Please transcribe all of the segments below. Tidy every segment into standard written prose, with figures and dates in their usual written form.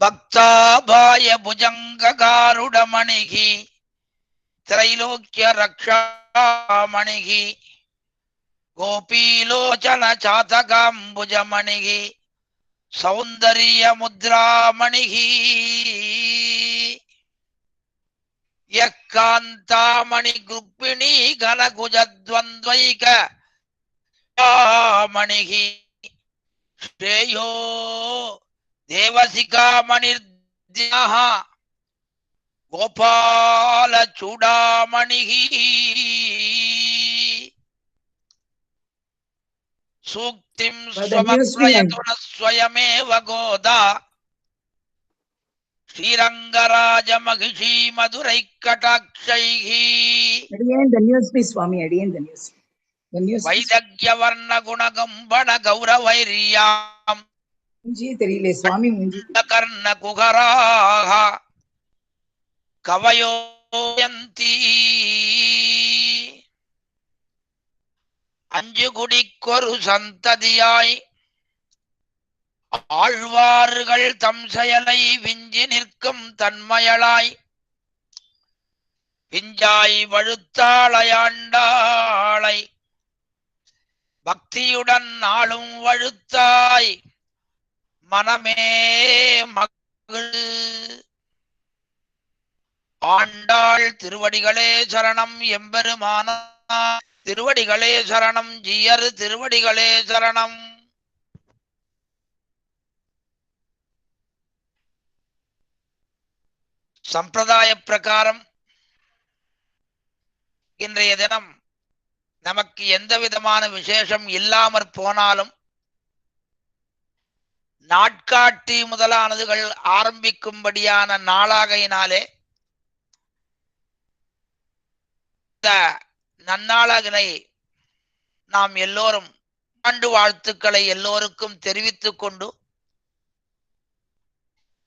பக்தாபாய புஜங்ககாருடமணிகி திரைலோக்கிய ரக்ஷாமணிகி கோபீலோச்சன சாதகாம்புஜமணிகி சௌந்தரிய முத்ராமணிகி யக்காந்தாமணி குருப்பிணி கனகுஜத்வந்த்வைக மணிகி ஸ்ரேயோ தேவசிகாமணிர்த்யாஹ கோபால சூடாமணிகி சூக்திம் ஸ்வமக்ரயதுன ஸ்வயமேவ கோதா ஸ்ரீரங்கராஜ மகிஷி மதுரை கடாட்சைஹி வைதக்ய வர்ண குணகம்பண கௌரவைர்யாம் தெரியல சுவாமி கர்ண குகராஹ கவயோயந்தி அஞ்சு குடிக்கொரு சந்ததியாய் ஆழ்வார்கள் தம் செயலை விஞ்சி நிற்கும் தன்மயளாய் பிஞ்சாய் வழுத்தாளையாண்டாளை பக்தியுடன் நாளும் வழுத்தாய் மனமே மகள் ஆண்டாள் திருவடிகளே சரணம் எம்பெருமான திருவடிகளே சரணம் ஜீயர் திருவடிகளே சரணம். சம்பிரதாய பிரகாரம் இன்றைய தினம் நமக்கு எந்த விதமான விசேஷம் இல்லாமற் போனாலும் நாட்காட்டி முதலானதுகள் ஆரம்பிக்கும்படியான நாளாகையினாலே இந்த நன்னாளனை நாம் எல்லோரும் ஆண்டு வாழ்த்துக்களை எல்லோருக்கும் தெரிவித்துக் கொண்டு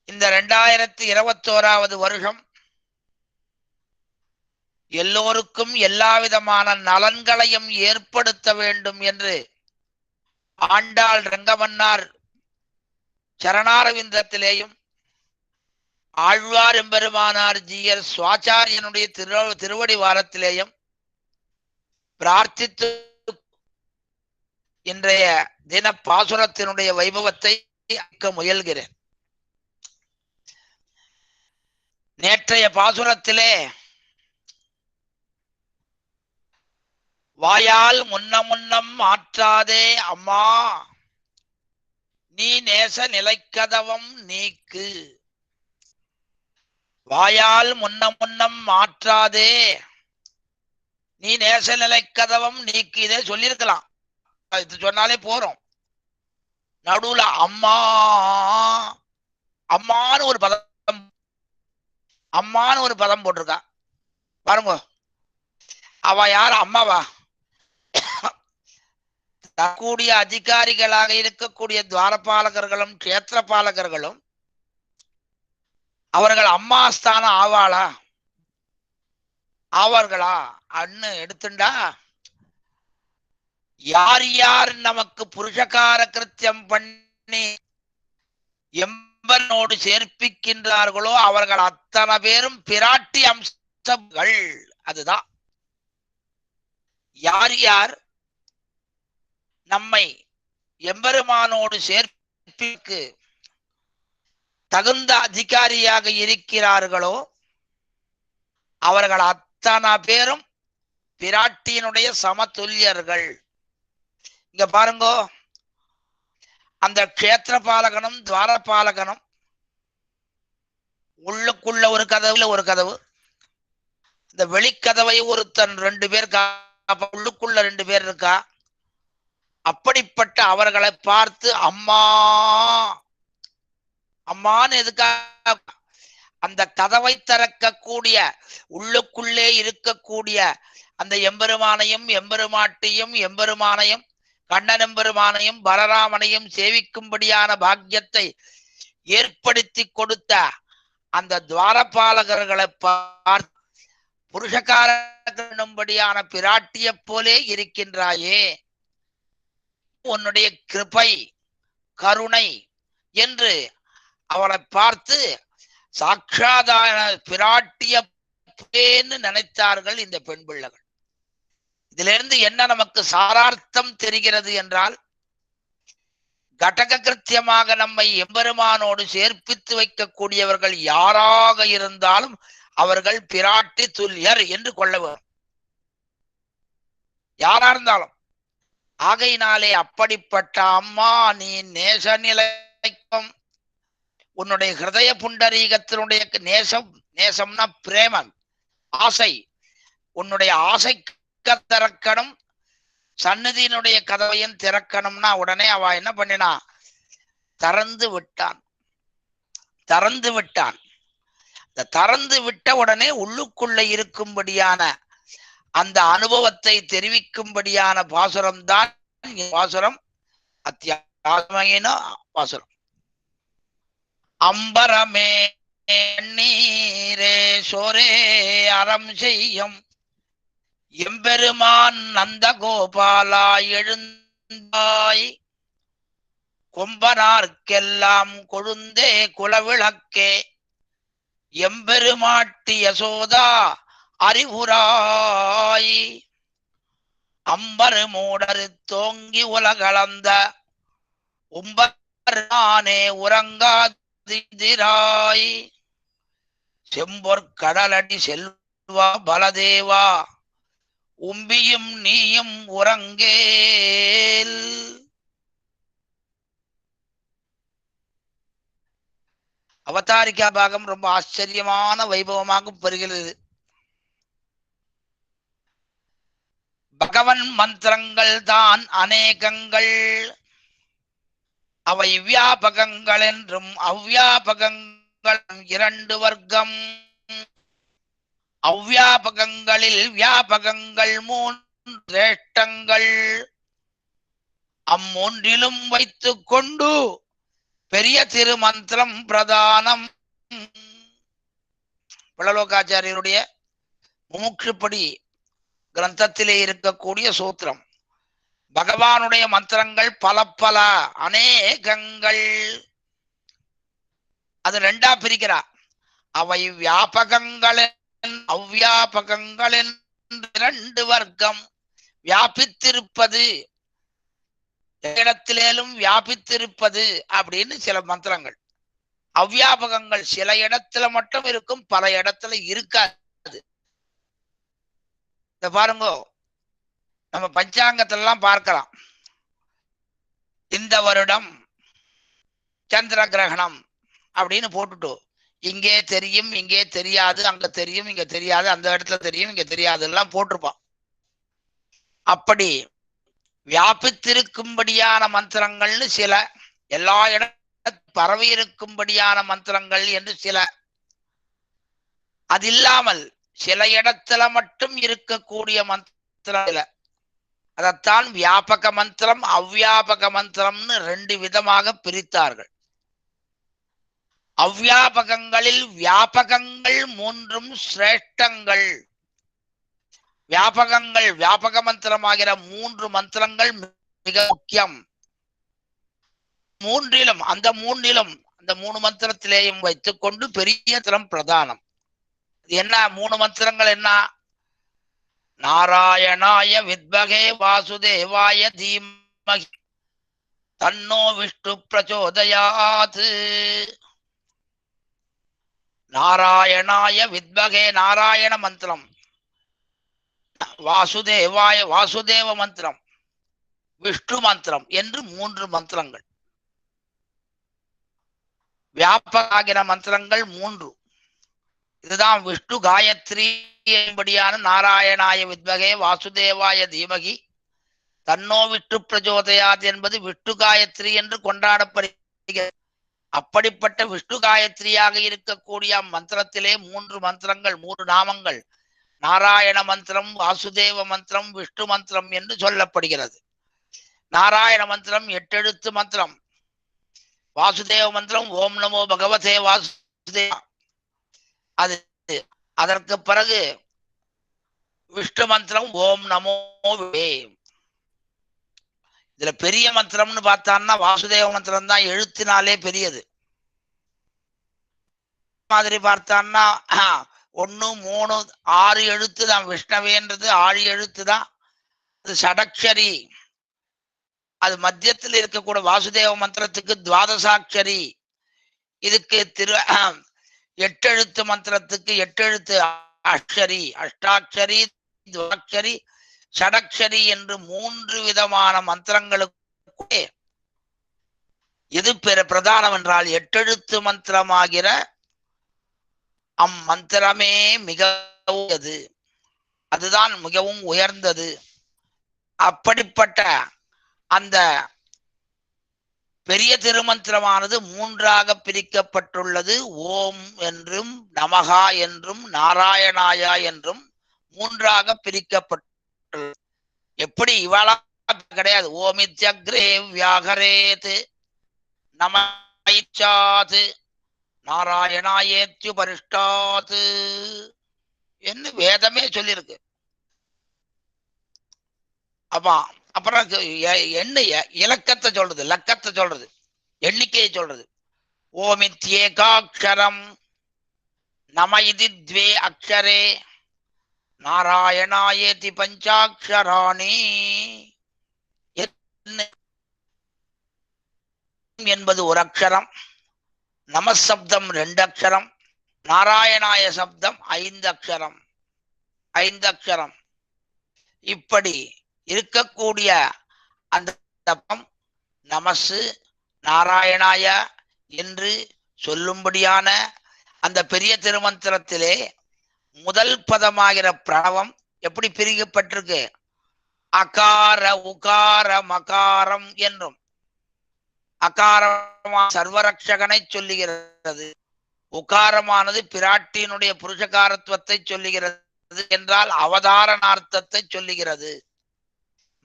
இந்த 2021வது வருஷம் எல்லோருக்கும் எல்லாவிதமான நலன்களையும் ஏற்படுத்த வேண்டும் என்று ஆண்டாள் ரங்கமன்னார் சரணாரவிந்தத்திலேயும் ஆழ்வார் எம்பெருமானார் ஜீயர் சுவாச்சாரியனுடைய திருவடி வாரத்திலேயும் பிரார்த்தித்து இன்றைய தின பாசுரத்தினுடைய வைபவத்தை அளிக்க முயல்கிறேன். நேற்றைய பாசுரத்திலே வாயால் முன்னம் மாற்றாதே அம்மா நீ நேச நிலைக்கதவம் நீக்கு. வாயால் முன்னம் மாற்றாதே நீ நேச நிலைக்கதவம் நீக்கு. இதே சொல்லியிருக்கலாம், இது சொன்னாலே போறோம். நடுவுல அம்மா அம்மான்னு ஒரு பதம் போட்டிருக்கா பாருங்க. அவ யார்? அம்மாவா? தற்கூடிய அதிகாரிகளாக இருக்கக்கூடிய துவாரபாலகர்களும் கஷேத்திரபாலகர்களும் அவர்கள் அம்மா ஸ்தானம் ஆவாளா ஆவார்களா அன்னு எடுத்துண்டா, யார் யார் நமக்கு புருஷகார கிருத்தியம் பண்ணி எம்பனோடு சேர்ப்பிக்கின்றார்களோ அவர்கள் அத்தனை பேரும் பிராட்டி அம்சங்கள். அதுதான் யார் யார் நம்மை எம்பெருமானோடு சேர்ப்பிற்கு தகுந்த அதிகாரியாக இருக்கிறார்களோ அவர்கள் அத்தனை பேரும் பிராட்டியினுடைய சமதுல்யர்கள். இங்க பாருங்க, அந்த க்ஷேத்திரபாலகனும் துவாரபாலகனும் உள்ளுக்குள்ள ஒரு கதவுல ஒரு கதவு, இந்த வெளிக்கதவை ஒருத்தன் 2 பேர், உள்ளுக்குள்ள 2 பேர் இருக்கா. அப்படிப்பட்ட அவர்களை பார்த்து அம்மா அம்மான்னு எதுக்காக? அந்த கதவை திறக்கக்கூடிய உள்ளுக்குள்ளே இருக்கக்கூடிய அந்த எம்பெருமானையும் எம்பெருமாட்டியும் எம்பெருமானையும் கண்ணனெம்பெருமானையும் பலராமனையும் சேவிக்கும்படியான பாக்கியத்தை ஏற்படுத்தி கொடுத்த அந்த துவாரபாலகர்களை பார்த்து புருஷகாரனும்படியான பிராட்டிய போலே இருக்கின்றாயே, உன்னுடைய கிருபை கருணை என்று அவளை பார்த்து சாட்சாதான பிராட்டிய நினைத்தார்கள் இந்த பெண் பிள்ளைகள். இதிலிருந்து என்ன நமக்கு சாரார்த்தம் தெரிகிறது என்றால், கடக கிருத்தியமாக நம்மை எம்பெருமானோடு சேர்ப்பித்து வைக்கக்கூடியவர்கள் யாராக இருந்தாலும் அவர்கள் பிராட்டி துல்லியர் என்று கொள்ள வேண்டும், யாரா இருந்தாலும். ஆகையினாலே அப்படிப்பட்ட அம்மா நீ நேச நிலைக்கும் உன்னுடைய ஹிருதய புண்டரீகத்தினுடைய நேசம், நேசம்னா பிரேமம், ஆசை, உன்னுடைய ஆசை திறக்கணும், சன்னதியினுடைய கதவையும் திறக்கணும்னா உடனே அவ என்ன பண்ணினா, திறந்து விட்டான். இந்த திறந்து விட்ட உடனே உள்ளுக்குள்ள இருக்கும்படியான அந்த அனுபவத்தை தெரிவிக்கும்படியான பாசுரம் தான் பாசுரம், அத்தியாத்மீன பாசுரம். அம்பரமே நீரே சோரே அறம் செய்யும் எம்பெருமான் நந்த கோபாலா எழுந்தாய், கொம்பனார்க்கெல்லாம் கொழுந்தே குலவிளக்கே எம்பெருமாட்டி யசோதா அறிவுராய், அம்பரு மூடரு தோங்கி உலகளந்த உம்பரானே உறங்காதிராய், செம்பொற்கடலடி செல்வா பலதேவா உம்பியும் நீயும் உறங்கேல். அவதாரிக்கா பாகம் ரொம்ப ஆச்சரியமான வைபவமாக பெறுகிறது. பகவன் மந்திரங்கள் தான் அநேகங்கள், அவை வியாபகங்கள் என்றும் அவ்வியாபகங்கள் இரண்டு வர்க்கம். அவ்வியாபகங்களில் வியாபகங்கள் மூன்று சிரேஷ்டங்கள், அம்மூன்றிலும் வைத்துக் கொண்டு பெரிய திருமந்திரம் பிரதானம். பழலோகாச்சாரியருடைய முமுட்சுப்படி கிரந்தத்திலே இருக்கக்கூடிய சூத்திரம். பகவானுடைய மந்திரங்கள் பல பல அநேகங்கள், அது ரெண்டா பிரிக்கிறார். அவை வியாபகங்கள் அவ்வியாபகங்கள் இரண்டு வர்க்கம். வியாபித்திருப்பது, இடத்திலேயும் வியாபித்திருப்பது அப்படின்னு சில மந்திரங்கள். அவ்வியாபகங்கள் சில இடத்துல மட்டும் இருக்கும், பல இடத்துல இருக்காது. இத பாருங்க, நம்ம பஞ்சாங்கத்திலாம் பார்க்கலாம். இந்த வருடம் சந்திர கிரகணம் அப்படின்னு போட்டுட்டு இங்கே தெரியும் இங்கே தெரியாது, அங்க தெரியும் இங்க தெரியாது, அந்த இடத்துல தெரியும் இங்க தெரியாது எல்லாம் போட்டிருப்பான். அப்படி வியாபித்திருக்கும்படியான மந்திரங்கள்னு சில, எல்லா இடத்தும் பரவி இருக்கும்படியான மந்திரங்கள் என்று சில, அது இல்லாமல் சில இடத்துல மட்டும் இருக்கக்கூடிய மந்திரம் சில. அதைத்தான் வியாபக மந்திரம் அவ்வியாபக மந்திரம்னு ரெண்டு விதமாக பிரித்தார்கள். அவ்வியாபகங்களில் வியாபகங்கள் மூன்றும் சிரேஷ்டங்கள். வியாபகங்கள் வியாபக மந்திரமாகிற மூன்று மந்திரங்கள் மிக முக்கியம். மூன்றிலும் அந்த மூணு மந்திரத்திலேயும் வைத்துக் கொண்டு பெரிய திறம் பிரதானம். என்ன மூணு மந்திரங்கள் என்ன? நாராயணாய வித்மகே வாசுதேவாய தீமஹி தன்னோ விஷ்ணு பிரச்சோதயாத். நாராயணாய வித்மகே நாராயண மந்திரம், வாசுதேவாய வாசுதேவ மந்திரம், விஷ்ணு மந்திரம் என்று மூன்று மந்திரங்கள். வியாபகாகிற மந்திரங்கள் மூன்று. இதுதான் விஷ்ணு காயத்ரி என்படியான நாராயணாய வித்மகே வாசுதேவாய தீமகி தன்னோ விஷ்ணு பிரச்சோதயாத் என்பது விஷ்ணு காயத்ரி என்று கொண்டாடப்படுகிறது. அப்படிப்பட்ட விஷ்ணு காயத்ரியாக இருக்கக்கூடிய மந்திரத்திலே மூன்று மந்திரங்கள், மூன்று நாமங்கள், நாராயண மந்திரம், வாசுதேவ மந்திரம், விஷ்ணு மந்திரம் என்று சொல்லப்படுகிறது. நாராயண மந்திரம் 8 எழுத்து மந்திரம். வாசுதேவ மந்திரம் ஓம் நமோ பகவதே வாசுதேவா. அது அதற்கு பிறகு விஷ்ணு மந்திரம் ஓம் நமோ வே. இதுல பெரிய மந்திரம்னு பார்த்தான்னா வாசுதேவ மந்திரம் தான் எழுத்தினாலே பெரியது. மாதிரி பார்த்தான்னா 1 3 6 எழுத்து தான். விஷ்ணவேன்றது 6 எழுத்து தான். அது ஷடக்ஷரி. அது மத்தியத்தில் இருக்கக்கூடிய வாசுதேவ மந்திரத்துக்கு துவாதசாட்சரி. இதுக்கு 8 எழுத்து மந்திரத்துக்கு 8 எழுத்து அக்ஷரி, அஷ்டாட்சரி, துவாட்சரி, ஷடக்ஷரி என்று 3 விதமான மந்திரங்களுக்கு எது பிரதானம் என்றால் 8 எழுத்து மந்திரமாகிற அம்மந்திரமே மிக உயர்ந்தது. அதுதான் மிகவும் உயர்ந்தது. அப்படிப்பட்ட அந்த பெரிய திருமந்திரமானது 3ஆக பிரிக்கப்பட்டுள்ளது. ஓம் என்றும் நமகா என்றும் நாராயணாயா என்றும் 3ஆக பிரிக்கப்பட்டுள்ளது. எப்படி இவளா கிடையாது. ஓமித்யக்ரே வியாகரேத் நமயிச்சாத் நாராயணாயேத்யு பரிஷ்டாத் என்று வேதமே சொல்லியிருக்கு. அப்பா அப்புறம் இலக்கத்தை சொல்றது, லக்கத்தை சொல்றது, எண்ணிக்கையை சொல்றது. ஓமித்யேகாட்சரம் நம இது த்வே அக்ஷரே நாராயணாயேதி பஞ்சாட்சராணி என்பது ஒரு அக்ஷரம், நமசப்தம் 2 அக்ஷரம், நாராயணாய சப்தம் 5 அக்ஷரம். 5 அக்ஷரம். இப்படி இருக்கக்கூடிய அந்த நமசு நாராயணாய என்று சொல்லும்படியான அந்த பெரிய திருமந்திரத்திலே முதல் பதமாகிற பிரணவம் எப்படி பிரிக்கப்பட்டிருக்கு? அகார உகார மகாரம் என்றும். அகாரமா சர்வரக்ஷகனை சொல்லுகிறது. உகாரமானது பிராட்டியினுடைய புருஷகாரத்துவத்தை சொல்லுகிறது என்றால் அவதாரணார்த்தத்தை சொல்லுகிறது.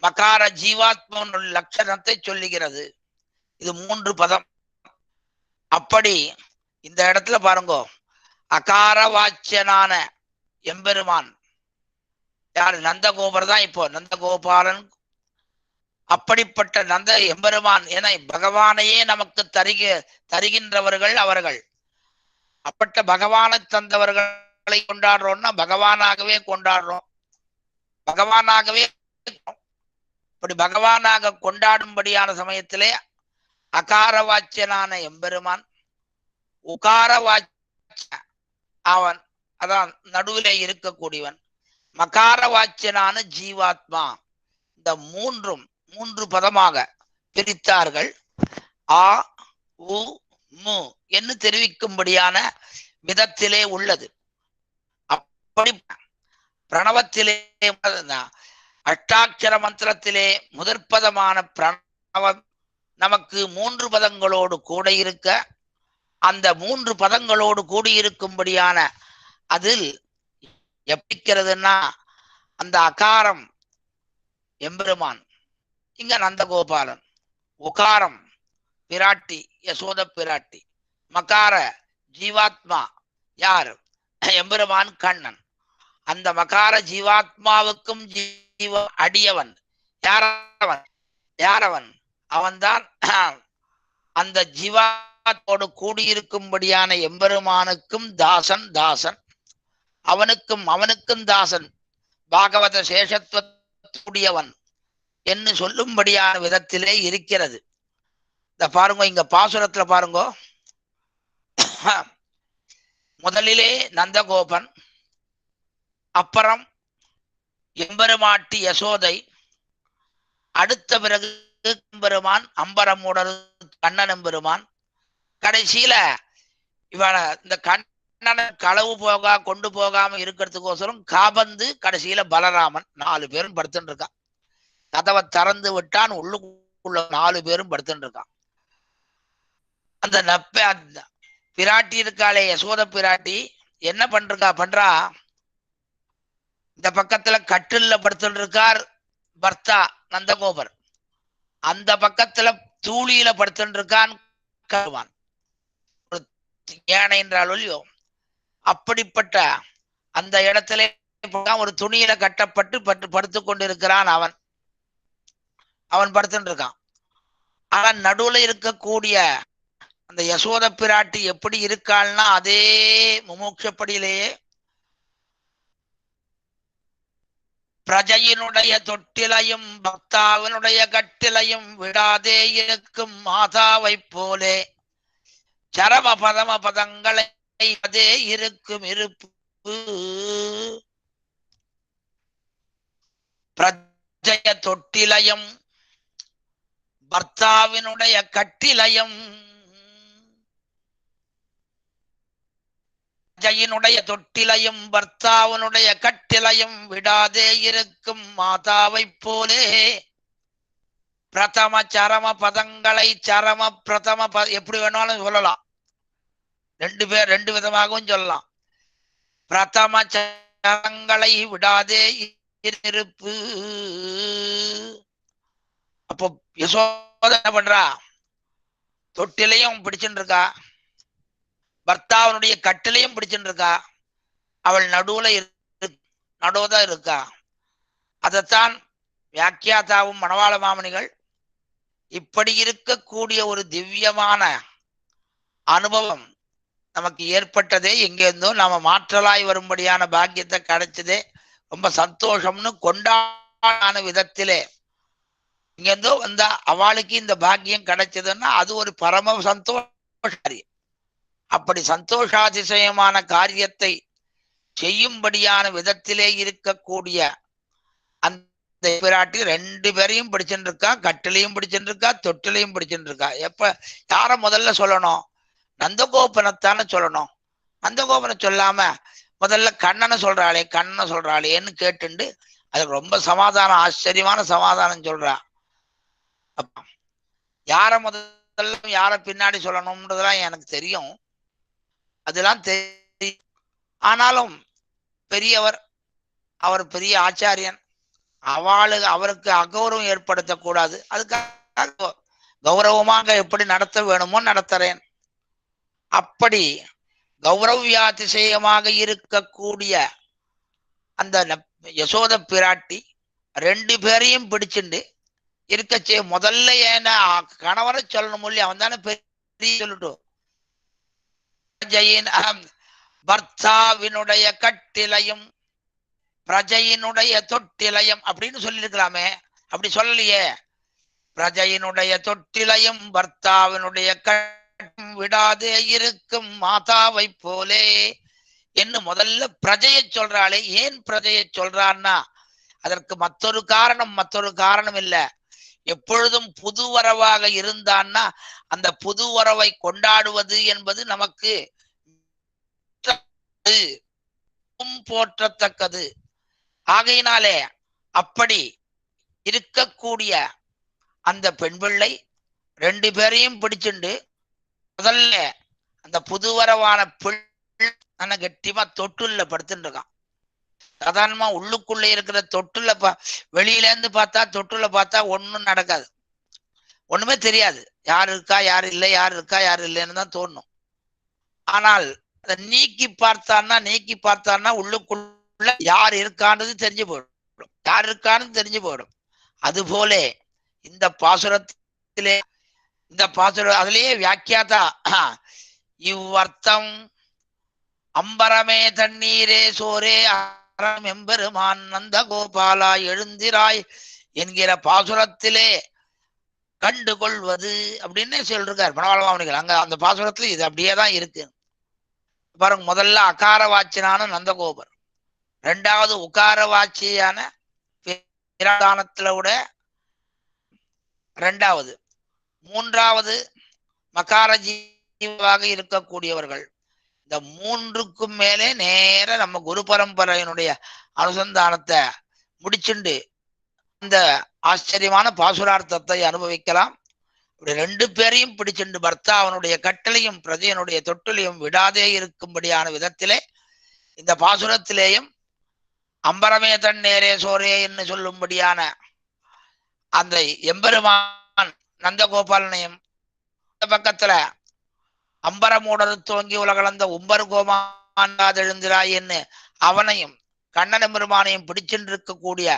மகார ஜீவாத்மனுடைய லட்சணத்தை சொல்லுகிறது. இது 3 பதம். அப்படி இந்த இடத்துல பாருங்க, அகார வாச்சியனான எம்பெருமான் யார்? நந்தகோபர் தான். இப்போ நந்தகோபாலன். அப்படிப்பட்ட நந்த எம்பெருமான் என பகவானையே நமக்கு தருகின்றவர்கள் அவர்கள். அப்பட்ட பகவானை தந்தவர்களை கொண்டாடுறோம்னா பகவானாகவே கொண்டாடுறோம். பகவானாகவே இப்படி பகவானாக கொண்டாடும்படியான சமயத்திலே அகார வாச்சியனான எம்பெருமான், உகார வாச்சிய அவன் அதான் நடுவிலே இருக்கக்கூடியவன், மகார வாச்சியனான ஜீவாத்மா. இந்த 3 பதமாக பிரித்தார்கள். ஆ உ மு என்று தெரிவிக்கும்படியான விதத்திலே உள்ளது. அப்படி பிரணவத்திலே அஷ்டாட்சர மந்திரத்திலே முதற்பதமான பிரணவம் நமக்கு 3 பதங்களோடு கூட இருக்க, அந்த 3 பதங்களோடு கூடியிருக்கும்படியான அதில் எப்பிக்கிறதுன்னா அந்த அகாரம் எம்பெருமான், இங்க நந்தகோபாலன், உகாரம் பிராட்டி யசோத பிராட்டி, மகார ஜீவாத்மா யார்? எம்பெருமான் கண்ணன். அந்த மகார ஜீவாத்மாவுக்கும் ஜீவ அடியவன் யாரவன்? அவன்தான் அந்த ஜீவாத்தோடு கூடியிருக்கும்படியான எம்பெருமானுக்கும் தாசன். அவனுக்கும் தாசன், பாகவத சேஷத்துவத்துடையவன் என்று சொல்லும்படியான விதத்திலே இருக்கிறது. இந்த பாருங்க, இங்க பாசுரத்துல பாருங்க, முதலிலே நந்தகோபன், அப்புறம் எம்பெருமாட்டி யசோதை, அடுத்த பிறகு எம்பெருமான் அம்பரமுடர் கண்ணன் எம்பெருமான், கடைசியில இவன இந்த கண்ணனை களவு கொண்டு போகாம இருக்கிறதுக்கோசரம் காபந்து கடைசியில பலராமன். 4 பேரும் படுத்துட்டு இருக்கான். கதவை திறந்து விட்டான், உள்ளுக்குள்ள 4 பேரும் படுத்துட்டு இருக்கான். அந்த பிராட்டி இருக்காளே யசோத பிராட்டி என்ன பண்றா? இந்த பக்கத்துல கட்டில்ல படுத்துட்டு இருக்கார் பர்த்தா நந்தகோபர், அந்த பக்கத்துல தூளியில படுத்துட்டு இருக்கான் கருவான், யானை என்றால் ஒல்லியோ. அப்படிப்பட்ட அந்த இடத்துல ஒரு துணியில கட்டப்பட்டு படுத்து கொண்டிருக்கிறான். அவன் படுத்துட்டு இருக்கான். ஆனா நடுவுல இருக்கக்கூடிய அந்த யசோத பிராட்டி எப்படி இருக்காள்னா அதே முமுட்சப்படியிலேயே பிரஜையினுடைய தொட்டிலையும் பக்தாவினுடைய கட்டிலையும் விடாதே இருக்கும் மாதாவை போலே சரம பதம பதங்களை அதே இருக்கும் இருப்பு. பிரஜைய தொட்டிலையும் பர்த்தாவினுடைய கட்டிலையும் பிரஜையினுடைய தொட்டிலையும் பர்த்தாவினுடைய கட்டிலையும் விடாதே இருக்கும் மாதாவை போலே பிரதம சரம பதங்களை சரம பிரதம எப்படி வேணாலும் சொல்லலாம். ரெண்டு விதமாகவும் சொல்லலாம். பிரதம சரங்களை விடாதே இருப்பு. அப்போ யசோத என்ன பண்றா? தொட்டிலையும் பிடிச்சுட்டு இருக்கா, பர்த்தாவனுடைய கட்டிலையும் பிடிச்சுட்டு இருக்கா. அவள் நடுவுதான் இருக்கா. அதைத்தான் வியாக்கியாதாவும் மணவாள மாமணிகள் இப்படி இருக்கக்கூடிய ஒரு திவ்யமான அனுபவம் நமக்கு ஏற்பட்டதே எங்கேருந்தோ நாம மாற்றலாய் வரும்படியான பாக்கியத்தை கிடைச்சதே ரொம்ப சந்தோஷம்னு கொண்டாடான விதத்திலே இங்கேருந்தோ வந்தா அவளுக்கு இந்த பாக்கியம் கிடைச்சதுன்னா அது ஒரு பரம சந்தோஷம். அப்படி சந்தோஷாதிசயமான காரியத்தை செய்யும்படியான விதத்திலே இருக்கக்கூடிய அந்த பிராட்டி ரெண்டு பேரையும் பிடிச்சுட்டு இருக்கா. கட்டிலையும் பிடிச்சுட்டு இருக்கா, தொட்டிலையும் பிடிச்சுட்டு இருக்கா. யார முதல்ல சொல்லணும்? நந்தகோபனத்தான சொல்லணும். நந்தகோபனை சொல்லாம முதல்ல கண்ணனை சொல்றாளேன்னு கேட்டுண்டு அதுக்கு ரொம்ப சமாதானம், ஆச்சரியமான சமாதானம் சொல்றா. யார முதல்ல யார பின்னாடி சொல்லணும்ன்றதெல்லாம் எனக்கு தெரியும், அதெல்லாம் தெரியும். ஆனாலும் பெரியவர், அவர் பெரிய ஆச்சாரியன், அவருக்கு அகௌரவம் ஏற்படுத்தக்கூடாது. அதுக்காக கௌரவமாக எப்படி நடத்த வேணுமோ நடத்துறேன். அப்படி கௌரவியாதிசயமாக இருக்கக்கூடிய அந்த யசோத பிராட்டி ரெண்டு பேரையும் பிடிச்சுண்டு இருக்கச்சே முதல்ல ஏன்னா கணவரை சொல்லணும் இல்லையா, அவன் தானே பெரிய சொல்லட்டும். பர்த்தாவினுடைய கட்டிலையும் பிரஜையினுடைய தொட்டிலையும் அப்படின்னு சொல்லியிருக்கலாமே, அப்படி சொல்லலையே. பிரஜையினுடைய தொட்டிலையும் பர்த்தாவினுடைய விடாதே இருக்கும் மாதாவை போலே என்று முதல்ல பிரஜையை சொல்றாளே. ஏன் பிரஜையை சொல்றான்னா அதற்கு மற்றொரு காரணம் இல்ல. எப்பொழுதும் புது வரவாக இருந்தான்னா அந்த புது வரவை கொண்டாடுவது என்பது நமக்கு போற்றத்தக்கது. ஆகையினாலே அப்படி இருக்கக்கூடிய அந்த பெண் பிள்ளை ரெண்டு பேரையும் பிடிச்சுண்டு முதல்ல அந்த புதுவரவான பிள்ளை கெட்டியமா தொட்டுள்ள படுத்துட்டு இருக்கான். சாதாரணமா உள்ளுக்குள்ள இருக்கிற தொட்டுல வெளியில இருந்து பார்த்தா தொட்டுல பார்த்தா ஒண்ணும் நடக்காது, ஒண்ணுமே தெரியாது. யாரு இருக்கா யாரு இல்லை, யாரு இருக்கா யாரு இல்லைன்னு தான் தோணும். ஆனால் அதை நீக்கி பார்த்தான்னா உள்ளுக்குள்ள யார் இருக்கான்னு தெரிஞ்சு போயிடும். அதுபோல இந்த பாசுரத்திலே அதுலயே வியாக்கியாதா இவ்வர்த்தம் அம்பரமே தண்ணீரே சோரே அறம் எம்பெருமான் நந்த கோபாலா எழுந்திராய் என்கிற பாசுரத்திலே கண்டுகொள்வது அப்படின்னு சொல்லிருக்கார் மணவாள மாமணிகள். அங்க அந்த பாசுரத்துல இது அப்படியேதான் இருக்கு பாருங்க. முதல்ல அகார வாச்சியான நந்தகோபர், ரெண்டாவது உகார வாச்சியான விட ரெண்டாவது, மூன்றாவது மகார ஜீவாக இருக்கக்கூடியவர்கள். இந்த மூன்றுக்கும் மேலே நேர நம்ம குரு பரம்பரையினுடைய அனுசந்தானத்தை முடிச்சுண்டு இந்த ஆச்சரியமான பாசுரார்த்தத்தை அனுபவிக்கலாம். இப்படி ரெண்டு பேரையும் பிடிச்சுண்டு பர்த்தா அவனுடைய கட்டளையும் பிரஜையனுடைய தொட்டிலையும் விடாதே இருக்கும்படியான விதத்திலே இந்த பாசுரத்திலேயும் அம்பரமே தண்ணேரே சோரே என்று சொல்லும்படியான அந்த எம்பெருமான் நந்தகோபாலனையும் பக்கத்துல அம்பரமூடரு துவங்கி உலகளந்த உம்பர் கோமான் எழுந்திராய் என்று அவனையும் கண்ணன் எம்பெருமானையும் பிடிச்சுட்டு இருக்கக்கூடிய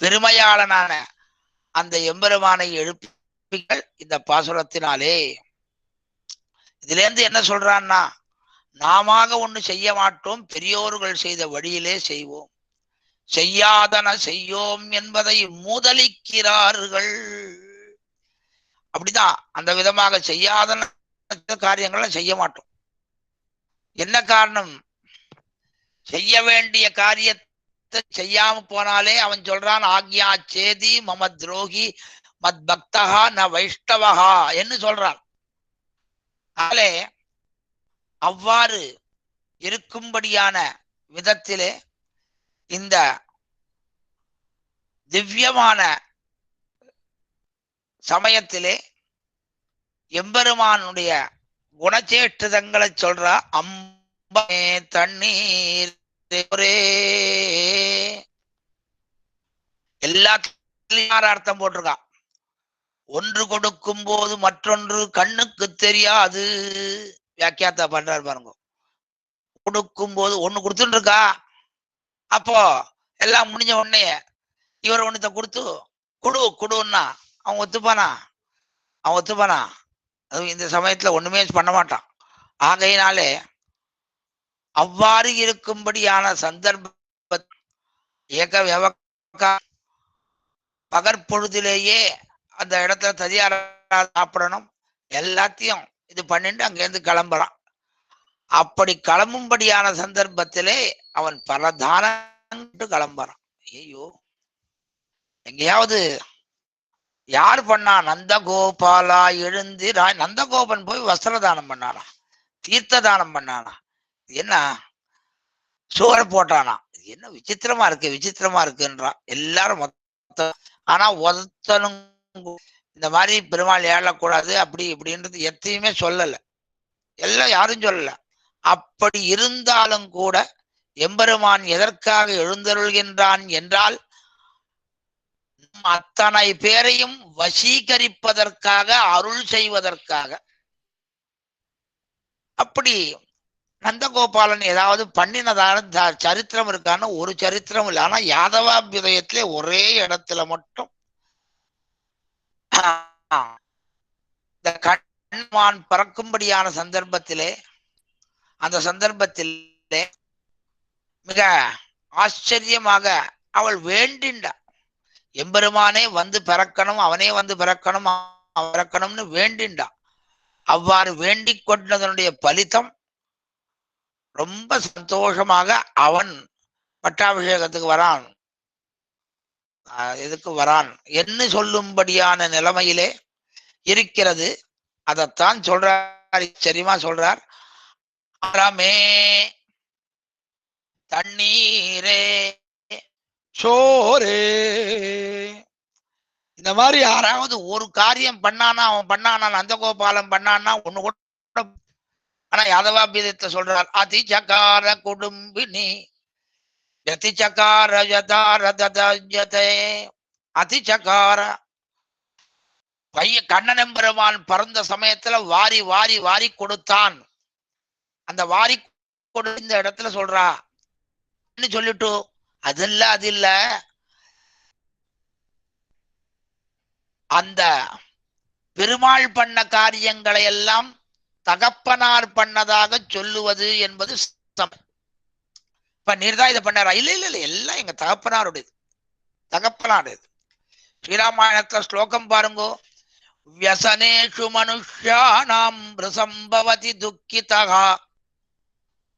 பெருமையாளனான அந்த எம்பெருமானை எழுப்பிகள் இந்த பாசுரத்தினாலே. இதுல இருந்து என்ன சொல்றான்னா, நாம ஒண்ணு செய்ய மாட்டோம், பெரியோர்கள் செய்த வழியிலே செய்வோம். செய்யாதன செய்யோம் என்பதை மூதலிக்கிறார்கள். அப்படிதான், அந்த விதமாக செய்யாதன காரியங்களை செய்ய மாட்டோம். என்ன காரணம்? செய்ய வேண்டிய காரியத்தை செய்யாம போனாலே அவன் சொல்றான், ஆக்யா சேதி மம துரோகி மத் பக்தகா ந வைஷ்ணவகா என்று சொல்றான். ஆலே அவ்வாறு இருக்கும்படியான விதத்திலே இந்த திவ்யமான சமயத்திலே எம்பெருமானுடைய குணச்சேஷ்டிதங்களை சொல்றா. அம்பே தண்ணீர் எல்லாத்துலயும் அர்த்தம் போட்டிருக்கா. ஒன்று கொடுக்கும் போது மற்றொன்று கண்ணுக்கு தெரியாது. வியாக்கியாத்தா பண்றாரு பாருங்க. கொடுக்கும் போது ஒண்ணு கொடுத்துட்டு இருக்கா, அப்போ எல்லாம் முடிஞ்ச உடனே இவர் ஒண்ணுத்த கொடுத்து குடுன்னா அவன் ஒத்துப்பானா? அவன் ஒத்துப்பானா? அது இந்த சமயத்துல ஒண்ணுமே பண்ண மாட்டான். ஆகையினாலே அவ்வாறு இருக்கும்படியான சந்தர்ப்ப ஏக வியவக்கா பகற்பொழுதிலேயே அந்த இடத்துல தனியார சாப்பிடணும், எல்லாத்தையும் இது பண்ணிட்டு அங்கிருந்து கிளம்புறான். அப்படி கிளம்பும்படியான சந்தர்ப்பத்திலே அவன் பல தானம் கிளம்புறான். ஐயோ, எங்கேயாவது யார் பண்ணா? நந்தகோபாலா எழுந்திராய். நந்தகோபன் போய் வஸ்திர தானம் பண்ணானா, தீர்த்த தானம் பண்ணானா, என்ன சோறு போட்டானா? என்ன விசித்திரமா இருக்கு, விசித்திரமா இருக்குன்றான் எல்லாரும் மொத்தம். ஆனா ஒருத்தனும் இந்த மாதிரி பெருமாள் ஏழக்கூடாது அப்படி இப்படின்றது எத்தையுமே சொல்லல, எல்லாம் யாரும் சொல்லல. அப்படி இருந்தாலும் கூட எம்பெருமான் எதற்காக எழுந்தருள்கின்றான் என்றால் அத்தனை பேரையும் வசீகரிப்பதற்காக, அருள் செய்வதற்காக. அப்படி நந்தகோபாலன் ஏதாவது பண்ணினதான சரித்திரம் இருக்கான்னு ஒரு சரித்திரம் இல்லை. ஆனா யாதவாபியுதயத்திலே ஒரே இடத்துல மட்டும் இந்த கண்மான் பறக்கும்படியான சந்தர்ப்பத்திலே, அந்த சந்தர்ப்பத்திலே மிக ஆச்சரியமாக அவள் வேண்டிண்டா, எம்பெருமானே வந்து பிறக்கணும், அவனே வந்து பிறக்கணும், பிறக்கணும்னு வேண்டிண்டா. அவ்வாறு வேண்டிக் கொண்டதனுடைய பலிதம் ரொம்ப சந்தோஷமாக அவன் பட்டாபிஷேகத்துக்கு வரான், எதுக்கு வரான் என்று சொல்லும்படியான நிலைமையிலே இருக்கிறது. அதைத்தான் சொல்றார், சரிமா சொல்றார். ஆரமே தண்ணீரே சோரே. இந்த மாதிரி யாராவது ஒரு காரியம் பண்ணானா, அவன் பண்ணானா, நந்தகோபாலம் பண்ணானா ஒண்ணு கூட. ஆனா யாதவாபியத்தை சொல்றார், அதிசகார குடும்பினி யதிசகார யதாரதஜதே. அதிசகார பைய கண்ணனெம்பெருமான் பிறந்த சமயத்துல வாரி வாரி வாரி கொடுத்தான். அந்த வாரி கொடுத்த இடத்துல சொல்றா சொல்லிட்டு, அது இல்ல அது இல்ல, அந்த பெருமாள் பண்ண காரியங்களை எல்லாம் தகப்பனார் பண்ணதாக சொல்லுவது என்பது இப்ப நீர்தான் இதை பண்ணாரா? இல்ல இல்ல இல்ல, எல்லாம் எங்க தகப்பனாருடையது, தகப்பனாருடையது. ஸ்ரீராமாயணத்துல ஸ்லோகம் பாருங்கோ. வியசனேஷு மனுஷ்யானாம் பிரசம்பவதி துக்கிதா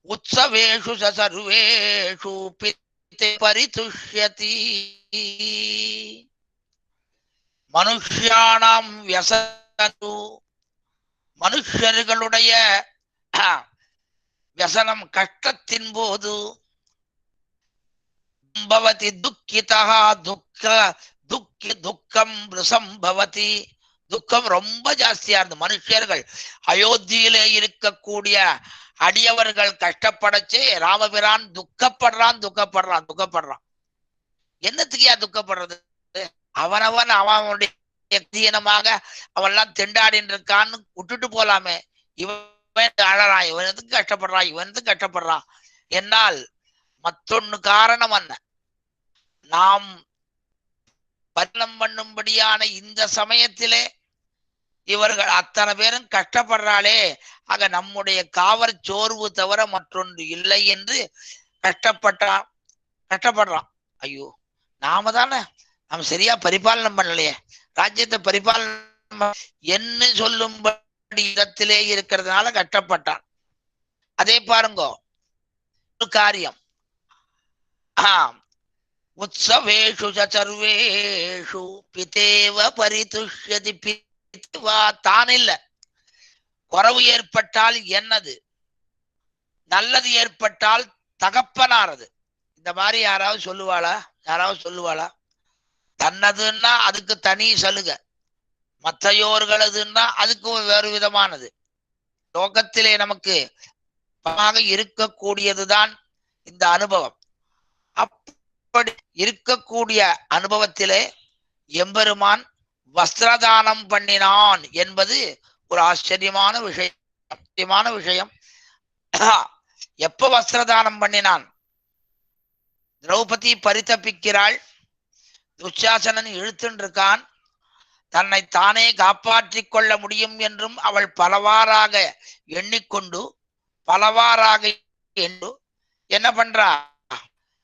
உத்சவேஷு சர்வேஷு பரிதுஷ்யதி. மனுஷ்யானாம் வியசனு, மனுஷர்களுடைய வியசனம் கஷ்டத்தின் போது, பவதி துக்கிதா துக்க துக்கி துக்கம் சம்பவதி, துக்கம் ரொம்ப ஜாஸ்தியா இருந்து மனுஷர்கள் அயோத்தியிலே இருக்கக்கூடிய அடியவர்கள் கஷ்டப்படச்சே ராமபிரான் துக்கப்படுறான் துக்கப்படுறான் துக்கப்படுறான். என்னத்துக்கியா துக்கப்படுறது? அவனவன் அவனுடைய தீனமாக அவன்லாம் திண்டாடின்னு இருக்கான்னு விட்டுட்டு போலாமே. இவன் அழறான், இவன் எதுக்கு கஷ்டப்படுறான், இவன் எதுக்கு கஷ்டப்படுறான் என்னால் மத்தொன்னு காரணம் என்ன? நாம் பரிணம் பண்ணும்படியான இந்த சமயத்திலே இவர்கள் அத்தனை பேரும் கஷ்டப்படுறாளே, ஆக நம்முடைய காவற் சோர்வு தவிர மற்றொன்று இல்லை என்று கஷ்டப்படுறான். ஐயோ, நாம தானே நம்ம சரியா பரிபாலனம் பண்ணலையே, ராஜ்யத்தை பரிபாலனம் என்ன சொல்லும்படி இடத்திலே இருக்கிறதுனால கஷ்டப்பட்டான். அதே பாருங்க, ஒரு காரியம், உற்சவேஷு சர்வேஷு பிதேவ பரிதுஷ்யதி. பித்வா தான் இல்ல, குறவு ஏற்பட்டால் என்னது, நல்லது ஏற்பட்டால் தகப்பனாரது. இந்த மாதிரி யாராவது சொல்லுவாளா? தன்னதுன்னா அதுக்கு தனி சலுகை, மற்றையோர்களதுன்னா அதுக்கு வேறு விதமானது. லோகத்திலே நமக்கு இருக்கக்கூடியதுதான் இந்த அனுபவம். அப்படி இருக்கக்கூடிய அனுபவத்திலே எம்பெருமான் வஸ்திரதானம் பண்ணினான் என்பது ஒரு ஆச்சரியமான விஷயம். எப்ப வஸ்திரதானம் பண்ணினான்? திரௌபதி பரிதப்பிக்கிறாள், துச்சாசனன் இழுத்துருக்கான், தன்னை தானே காப்பாற்றிக் கொள்ள முடியும் என்றும் அவள் பலவாறாக எண்ணிக்கொண்டு என்ன பண்றா,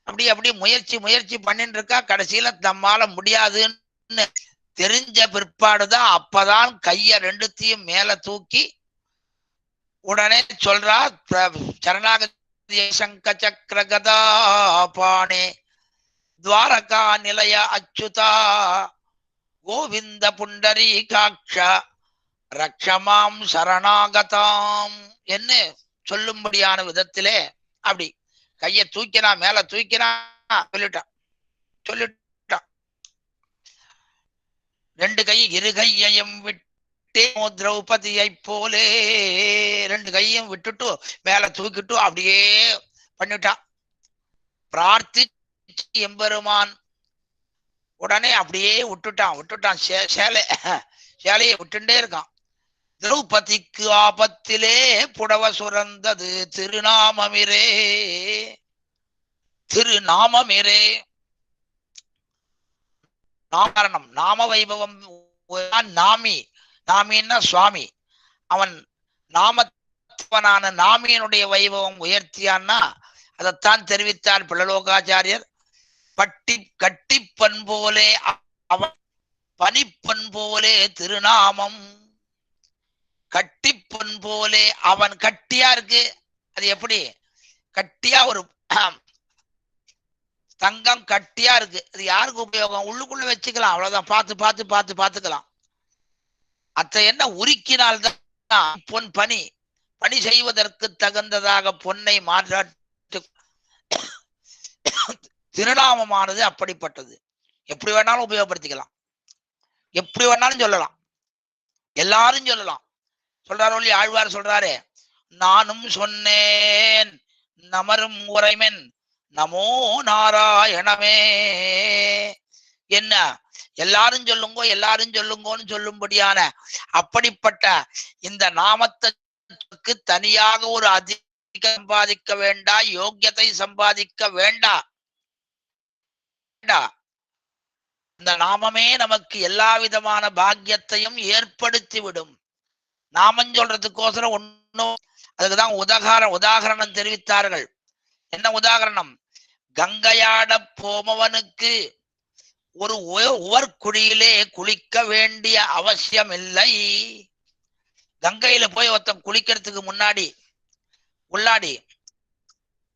அப்படி முயற்சி பண்ணிட்டு இருக்கா. கடைசியில தம்மால முடியாதுன்னு தெரிஞ்ச பிற்பாடுதான் அப்பதான் கைய ரெண்டுத்தையும் மேல தூக்கி உடனே சொல்றா, சரணாகதி சங்க சக்கர கதா பாணே துவாரகா நிலைய அச்சுதா கோவிந்த புண்டரி காட்ச ரக்ஷமாம் சரணாகதாம் என்ன சொல்லும்படியான விதத்திலே அப்படி கைய தூக்கினா, மேல தூக்கினா, சொல்லிட்டான். ரெண்டு கை இரு கையையும் விட்டே திரௌபதியை போலே, ரெண்டு கையும் விட்டுட்டு மேல தூக்கிட்டு அப்படியே பண்ணிட்டான். பிரார்த்திச்சு எம்பெருமான் உடனே அப்படியே விட்டுட்டான். சேலையை விட்டுட்டே இருக்கான். திரௌபதிக்கு ஆபத்திலே புடவ சுரந்தது திருநாமமிரே. நாமரணம், நாம வைபவம். நாமின்னா சுவாமி, அவன் நாமத்தவனான நாமியனுடைய வைபவம் உயர்த்தியான்னா அதைத்தான் தெரிவித்தார் பிள்ளலோகாச்சாரியர். கட்டி பண்போலே அவன் பனிப்பன் போலே திருநாமம். கட்டிப்பொன் போலே அவன் கட்டியா இருக்கு. அது எப்படி கட்டியா, ஒரு தங்கம் கட்டியா இருக்கு. அது யாருக்கு உபயோகம்? உள்ளுக்குள்ள வச்சுக்கலாம், அவ்வளவுதான். பார்த்துக்கலாம். அத்த என்ன உருக்கினால்தான் பொன் பணி செய்வதற்கு தகுந்ததாக பொன்னை மாற்று. திருநாமமானது அப்படிப்பட்டது. எப்படி வேணாலும் உபயோகப்படுத்திக்கலாம், எப்படி வேணாலும் சொல்லலாம், எல்லாரும் சொல்லலாம். சொல்றாரு ஆழ்வார் சொல்றாரு, நானும் சொன்னேன் நமரும் உரைமென் நமோ நாராயணமே. என்ன எல்லாரும் சொல்லுங்கோன்னு சொல்லும்படியான அப்படிப்பட்ட இந்த நாமத்துக்கு தனியாக ஒரு அதிக சம்பாதிக்க வேண்டா, யோக்கியத்தை சம்பாதிக்க வேண்டா. இந்த நாமமே நமக்கு எல்லா விதமான பாக்கியத்தையும் ஏற்படுத்தி விடும். நாமம் சொல்றதுக்கோசரம் ஒன்னும், அதுக்குதான் உதாகரணம் தெரிவித்தார்கள். என்ன உதாகரணம்? கங்கையாட போமவனுக்கு ஒரு உவர்குழியிலே குளிக்க வேண்டிய அவசியம் இல்லை. கங்கையில போய் ஒருத்தன் குளிக்கிறதுக்கு முன்னாடி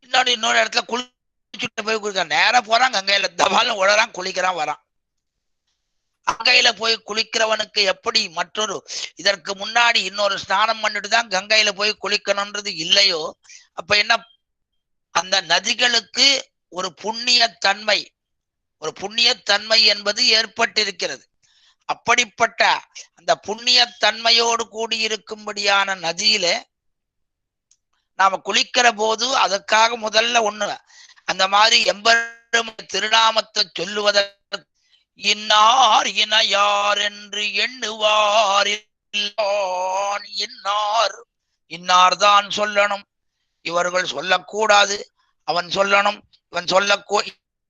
இன்னொரு இடத்துல குளிச்சுட்டு போய் குளிக்க நேரா போறான், கங்கையில தபால்னு உழறான், குளிக்கிறான், வரான். கங்கையில போய் குளிக்கிறவனுக்கு எப்படி மற்றொரு இதற்கு முன்னாடி இன்னொரு ஸ்நானம் பண்ணிட்டு தான் கங்கையில போய் குளிக்கணும்ன்றது இல்லையோ, அப்ப என்ன, அந்த நதிகளுக்கு ஒரு புண்ணியத்தன்மை என்பது ஏற்பட்டிருக்கிறது. அப்படிப்பட்ட அந்த புண்ணியத்தன்மையோடு கூடியிருக்கும்படியான நதியில நாம குளிக்கிற போது அதுக்காக முதல்ல ஒண்ணு, அந்த மாதிரி எம்பெருமான் திருநாமத்தை சொல்லுவதற்கு இன்னார் இணையார் என்று எண்ணுவார். இன்னார் தான் சொல்லணும், இவர்கள் சொல்லக்கூடாது, அவன் சொல்லணும். இவன்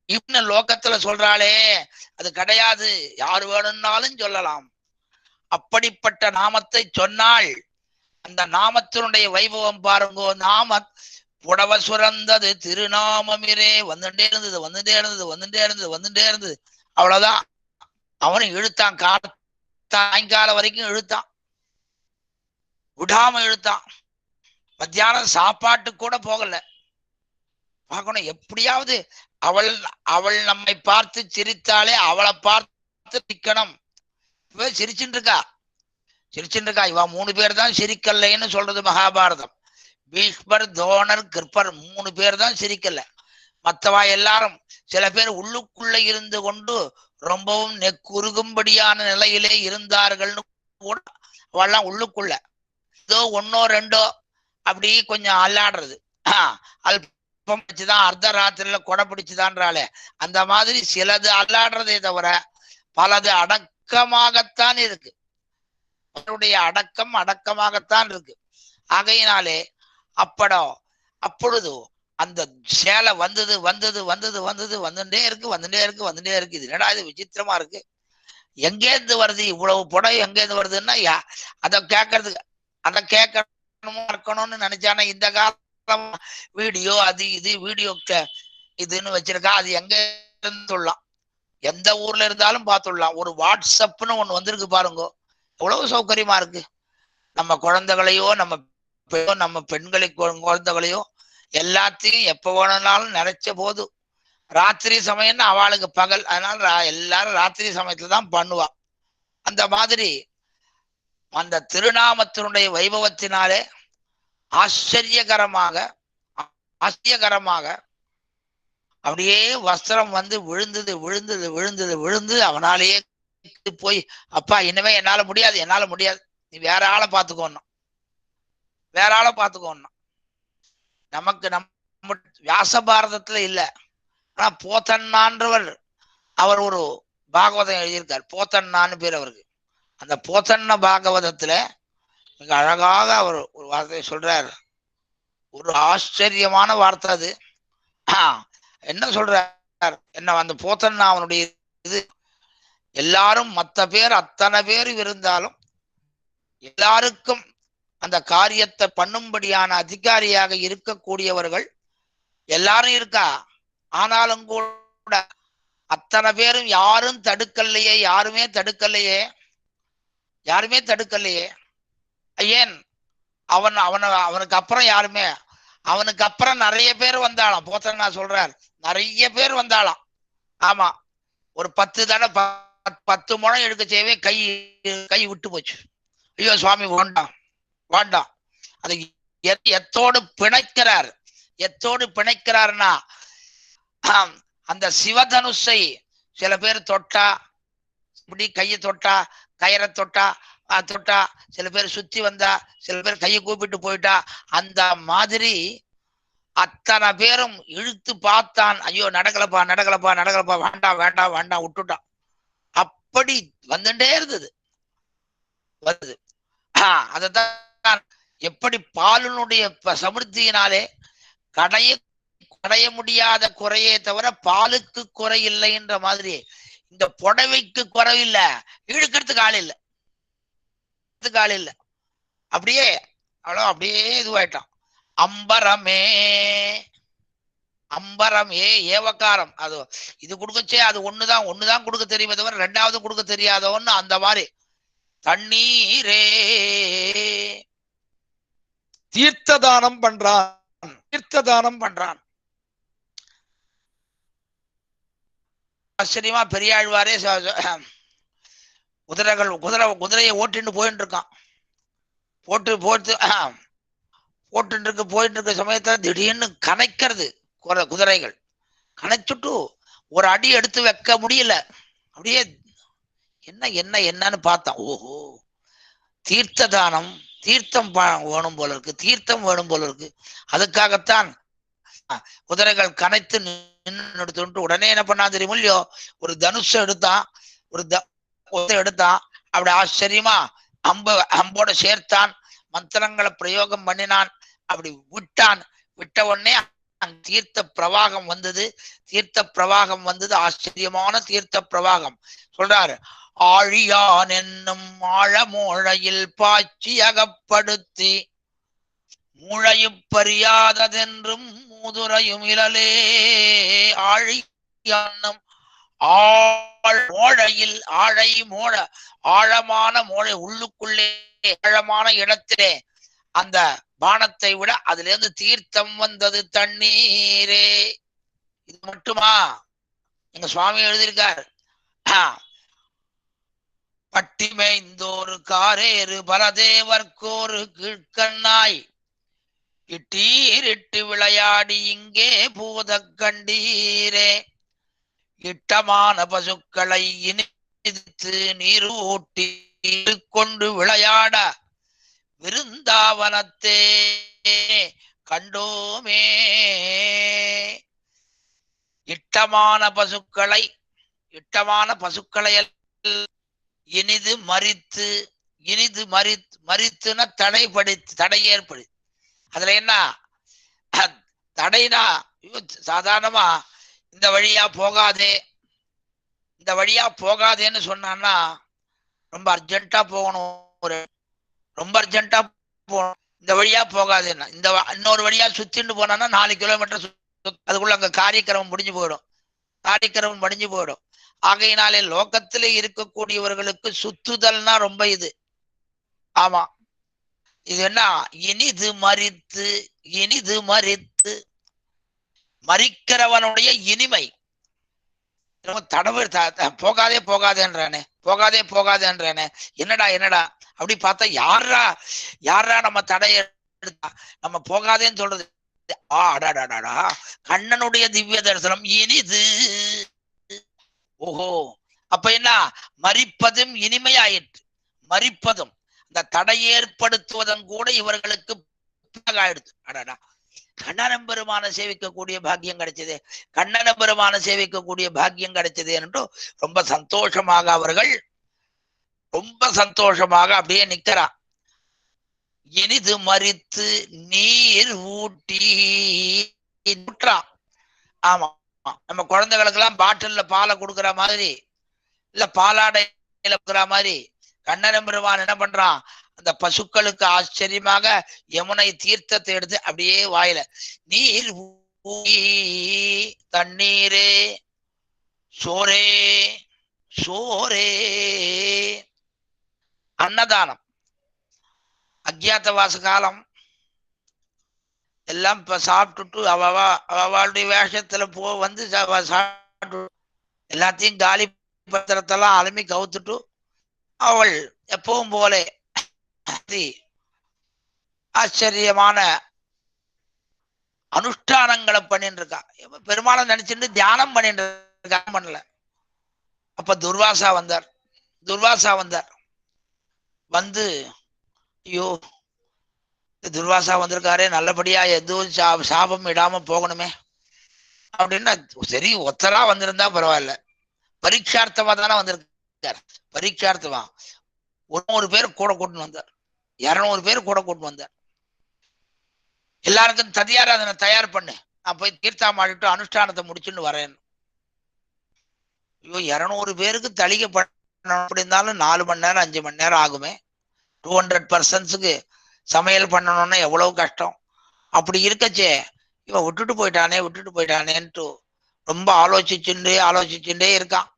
இன்னும் லோகத்துல சொல்றாளே அது கிடையாது, யார் வேணும்னாலும் சொல்லலாம். அப்படிப்பட்ட நாமத்தை சொன்னால் அந்த நாமத்தினுடைய வைபவம் பாருங்கோ. நாம புடவ சுரந்தது திருநாமமிரே வந்துட்டே இருந்தது, வந்துட்டே இருந்தது, வந்துட்டே இருந்தது, வந்துட்டே இருந்தது. அவ்வளவுதான். அவனும் இழுத்தான், சாயங்காலம் வரைக்கும் இழுத்தான், விடாம இழுத்தான். மத்தியானம் சாப்பாட்டு கூட போகல. பார்க்கணும், எப்படியாவது அவள் நம்மை பார்த்து சிரித்தாலே அவளை பார்த்து சிரிக்கணும். சிரிச்சுட்டு இருக்கா. இவ 3 பேர் தான் சிரிக்கலைன்னு சொல்றது மகாபாரதம். பீஷ்மர், துரோணர், கிருப்பர் 3 பேர் தான் சிரிக்கல. மற்றவா எல்லாரும் சில பேர் உள்ளுக்குள்ள இருந்து கொண்டு ரொம்பவும் நெக்குருகும்படியான நிலையிலே இருந்தார்கள்னு கூட அவெல்லாம் உள்ளுக்குள்ள ஏதோ 1ஓ 2ஓ அப்படி கொஞ்சம் அல்லாடுறது, அல்பம் வச்சுதான், அர்த்த ராத்திரில கொடை பிடிச்சுதான்றாலே அந்த மாதிரி சிலது அல்லாடுறதே தவிர பலது அடக்கமாகத்தான் இருக்கு. அவருடைய அடக்கம் அடக்கமாகத்தான் இருக்கு. ஆகையினாலே அப்பொழுது அந்த சேலை வந்தது வந்துட்டே இருக்கு. இது என்னடா இது விசித்திரமா இருக்கு, எங்கேருந்து வருது இவ்வளவு புடவை, எங்கேருந்து வருதுன்னா அதை கேட்கணுமோ இருக்கணும்னு நினைச்சானா இந்த காலம் வீடியோ அது இது வீடியோ இதுன்னு வச்சிருக்கா. அது எங்க இருந்து சொல்லலாம், எந்த ஊர்ல இருந்தாலும் பார்த்துடலாம். ஒரு வாட்ஸ்அப்னு ஒண்ணு வந்திருக்கு பாருங்க, எவ்வளவு சௌகரியமா இருக்கு. நம்ம குழந்தைகளையோ நம்ம பெண்களை குழந்தைகளையோ எல்லாத்தையும் எப்ப வேணும்னாலும் நினைச்ச போது, ராத்திரி சமயம்னு அவளுக்கு பகல், அதனால எல்லாரும் ராத்திரி சமயத்துல தான் பண்ணுவா. அந்த மாதிரி அந்த திருநாமத்தினுடைய வைபவத்தினாலே ஆச்சரியகரமாக அப்படியே வஸ்திரம் வந்து விழுந்து அவனாலேயே போய், அப்பா இனிமே என்னால முடியாது, நீ வேற ஆளை பார்த்துக்கோணும். நமக்கு நம்ம வியாச பாரதத்துல இல்ல, ஆனா போத்தன்னான்றவர் அவர் ஒரு பாகவதம் எழுதியிருக்கார். போத்தன்னான்னு பேர் அவருக்கு. அந்த போத்தன்ன பாகவதத்துல மிக அழகாக அவர் ஒரு வார்த்தையை சொல்றார். ஒரு ஆச்சரியமான வார்த்தை அது. என்ன சொல்றார், என்ன அந்த போத்தன்னா அவனுடைய இது, எல்லாரும் மற்ற பேர் அத்தனை பேர் இருந்தாலும் எல்லாருக்கும் அந்த காரியத்தை பண்ணும்படியான அதிகாரியாக இருக்கக்கூடியவர்கள் எல்லாரும் இருக்கா. ஆனாலும் கூட அத்தனை பேரும் யாரும் தடுக்கலையே, யாருமே தடுக்கலையே. ஏன் அவனுக்கு அப்புறம் யாருமே, அவனுக்கு அப்புறம் நிறைய பேர் வந்தாலாம். போத்தன்னா சொல்றார், நிறைய பேர் வந்தாலாம். ஆமா, ஒரு 10 தடவை 10 முழம் எடுக்க செய்யவே கை விட்டு போச்சு. ஐயோ சுவாமி வேண்டாம். அது எத்தோடு பிணைக்கிறார்னா, அந்த சிவதனுஷை சில பேர் தொட்டா, இப்படி கையை தொட்டா, கயிறை தொட்டா, சில பேர் சுத்தி வந்தா, சில பேர் கையை கூப்பிட்டு போயிட்டா, அந்த மாதிரி அத்தனை பேரும் இழுத்து பார்த்தான். ஐயோ நடக்கலப்பா, வேண்டாம் விட்டுட்டான். அப்படி வந்துட்டே இருந்தது. அதத்தான் எப்படி பாலினுடைய சமிருத்தியினாலே கடைய முடியாத குறையே தவிர பாலுக்கு குறை இல்லைன்ற மாதிரி இந்த புடவைக்கு குறையில்லை, இழுக்கிறதுக்கு ஆள் இல்லை. அப்படியே இதுவாயிட்டான். அம்பரமே ஏவக்காரம். அது இது கொடுக்கச்சே அது ஒண்ணுதான் கொடுக்க தெரியுமே தவிர 2வது கொடுக்க தெரியாதவன்னு அந்த மாதிரி தண்ணீரே தீர்த்ததானம் பண்றான். ஆச்சரியமா பெரியாழ்வாரே குதிரையை ஓட்டின்னு போயிட்டு இருக்கான். போயிட்டு இருக்க சமயத்துல திடீர்னு கனைக்கிறது குதிரைகள். கனைச்சுட்டு ஒரு அடி எடுத்து வைக்க முடியல. அப்படியே என்னன்னு பார்த்தான். ஓஹோ, தீர்த்தம் வேணும் போல இருக்கு. அதுக்காகத்தான் குதிரைகள் கனைத்து நின்று உடனே என்ன பண்ணா தெரியுமோ இல்லையோ, ஒரு தனுஷ எடுத்தான், அப்படி ஆச்சரியமா அம்போட சேர்த்தான், மந்திரங்களை பிரயோகம் பண்ணினான். அப்படி விட்ட உடனே தீர்த்த பிரவாகம் வந்தது. தீர்த்த பிரவாகம் வந்தது, ஆச்சரியமான தீர்த்த பிரவாகம். சொல்றாரு, ஆழியான் என்னும் ஆழமோழையில் பாய்ச்சி அகப்படுத்தி மூழையும் பறியாததென்றும் மூதுரையும் இழலே. ஆழியான் மோழையில், ஆழை மோழ, ஆழமான மோழை, உள்ளுக்குள்ளே ஆழமான இடத்திலே அந்த பானத்தை விட அதுல இருந்து தீர்த்தம் வந்தது தண்ணீரே. இது மட்டுமா? எங்க சுவாமி எழுதியிருக்கார், பட்டிமைந்தோரு காரேறு பலதேவர்க்கோரு கீழ்கண்ணாய் இட்டீரிட்டு விளையாடி இங்கே பூத கண்டீரே. இட்டமான பசுக்களை இனித்து நீரூட்டி கொண்டு விளையாட விருந்தாவனத்தே கண்டோமே. இட்டமான பசுக்களை, இட்டமான பசுக்களை இனிது மறித்து, இனிது மறித்துன தடைப்படுத்தி, தடை ஏற்படு. அதுல என்ன தடைனா, சாதாரணமா இந்த வழியா போகாதே, இந்த வழியா போகாதேன்னு சொன்னான்னா ரொம்ப அர்ஜென்ட்டா போகணும், ஒரு ரொம்ப அர்ஜென்ட்டா போகணும், இந்த வழியா போகாதேன்னா. இந்த இன்னொரு வழியா சுத்திட்டு போனான்னா 4 கிலோமீட்டர் அதுக்குள்ள அங்க காரியக்கிரமம் முடிஞ்சு போயிடும், காரியக்கிரமம் முடிஞ்சு போயிடும். ஆகையினாலே லோகத்திலே இருக்கக்கூடியவர்களுக்கு சுத்துதல்னா ரொம்ப இது. ஆமா, இது என்ன, இனிது மறித்து, இனிது மறித்து, மறிக்கிறவனுடைய இனிமை. தடவை போகாதே போகாதேன்றானே, போகாதே போகாதேன்றானே, என்னடா என்னடா அப்படி பார்த்தா யாரா யாரா நம்ம தடைய எடுத்தா நம்ம போகாதேன்னு சொல்றது? அடாடாடாடா, கண்ணனுடைய திவ்ய தரிசனம் இனிது. ஓஹோ, அப்ப என்ன, மறிப்பதும் இனிமையாயிற்று. மறிப்பதும் அந்த தடை ஏற்படுத்துவதும் கூட இவர்களுக்கு ஆயிடுச்சு. அடாடா, கண்ணனம் பெருமான சேவிக்கக்கூடிய பாக்கியம் கிடைச்சது, கண்ணன பெருமான சேவிக்கக்கூடிய பாக்கியம் கிடைச்சது என்று ரொம்ப சந்தோஷமாக அவர்கள், ரொம்ப சந்தோஷமாக அப்படியே நிக்கிறா. இனிது மறித்து நீர் ஊட்டி ஊற்றா. ஆமா, நம்ம குழந்தைகளுக்கு எல்லாம் பாட்டில்ல பாலை கொடுக்குற மாதிரி, இல்ல பாலாடையில கொடுக்குற மாதிரி கண்ணனம் பெருமான் என்ன பண்றான், அந்த பசுக்களுக்கு ஆச்சரியமாக யமுனை தீர்த்தத்தை எடுத்து அப்படியே வாயில நீர் தண்ணீரே சோரே சோரே. அன்னதானம், அஜ்ஞாத்தவாச காலம் எல்லாம் இப்ப சாப்பிட்டுட்டு அவளுடைய வேஷத்துல வந்து சாப்பிட்டு எல்லாத்தையும் காலி பத்திரத்தெல்லாம் அலுமி கவுத்துட்டு அவள் எப்பவும் போல ஆச்சரியமான அனுஷ்டானங்களை பண்ணிட்டு இருக்கா. பெருமாளை நினைச்சுட்டு தியானம் பண்ணிட்டு இருக்கா, பண்ணல. அப்ப துர்வாசா வந்தார். துர்வாசா வந்தார். வந்து, ஐயோ துர்வாசா வந்திருக்காரே, நல்லபடியா எதுவும் சாபம் இடாம போகணுமே அப்படின்னா, சரி ஒத்தரா வந்திருந்தா பரவாயில்ல, பரீட்சார்த்தமா தானே வந்திருக்கார். பரீட்சார்த்தமா 100 பேர் கூட கூட்டின்னு வந்தார், 200 பேர் கூட கூட்டின்னு வந்தார். எல்லாருக்கும் ததியாராதனை தயார் பண்ணு, நான் போய் தீர்த்தாமாடிட்டு அனுஷ்டானத்தை முடிச்சுன்னு வரேன். ஐயோ 200 பேருக்கு தளிகை பண்ண அப்படி இருந்தாலும் 4 மணி நேரம் 5 மணி நேரம் ஆகுமே. 200 பர்சன்ஸுக்கு சமையல் பண்ணணும்னா எவ்வளவு கஷ்டம். அப்படி இருக்கச்சே இவன் விட்டுட்டு போயிட்டானேன்ட்டு ரொம்ப ஆலோசிச்சுட்டே இருக்கான்.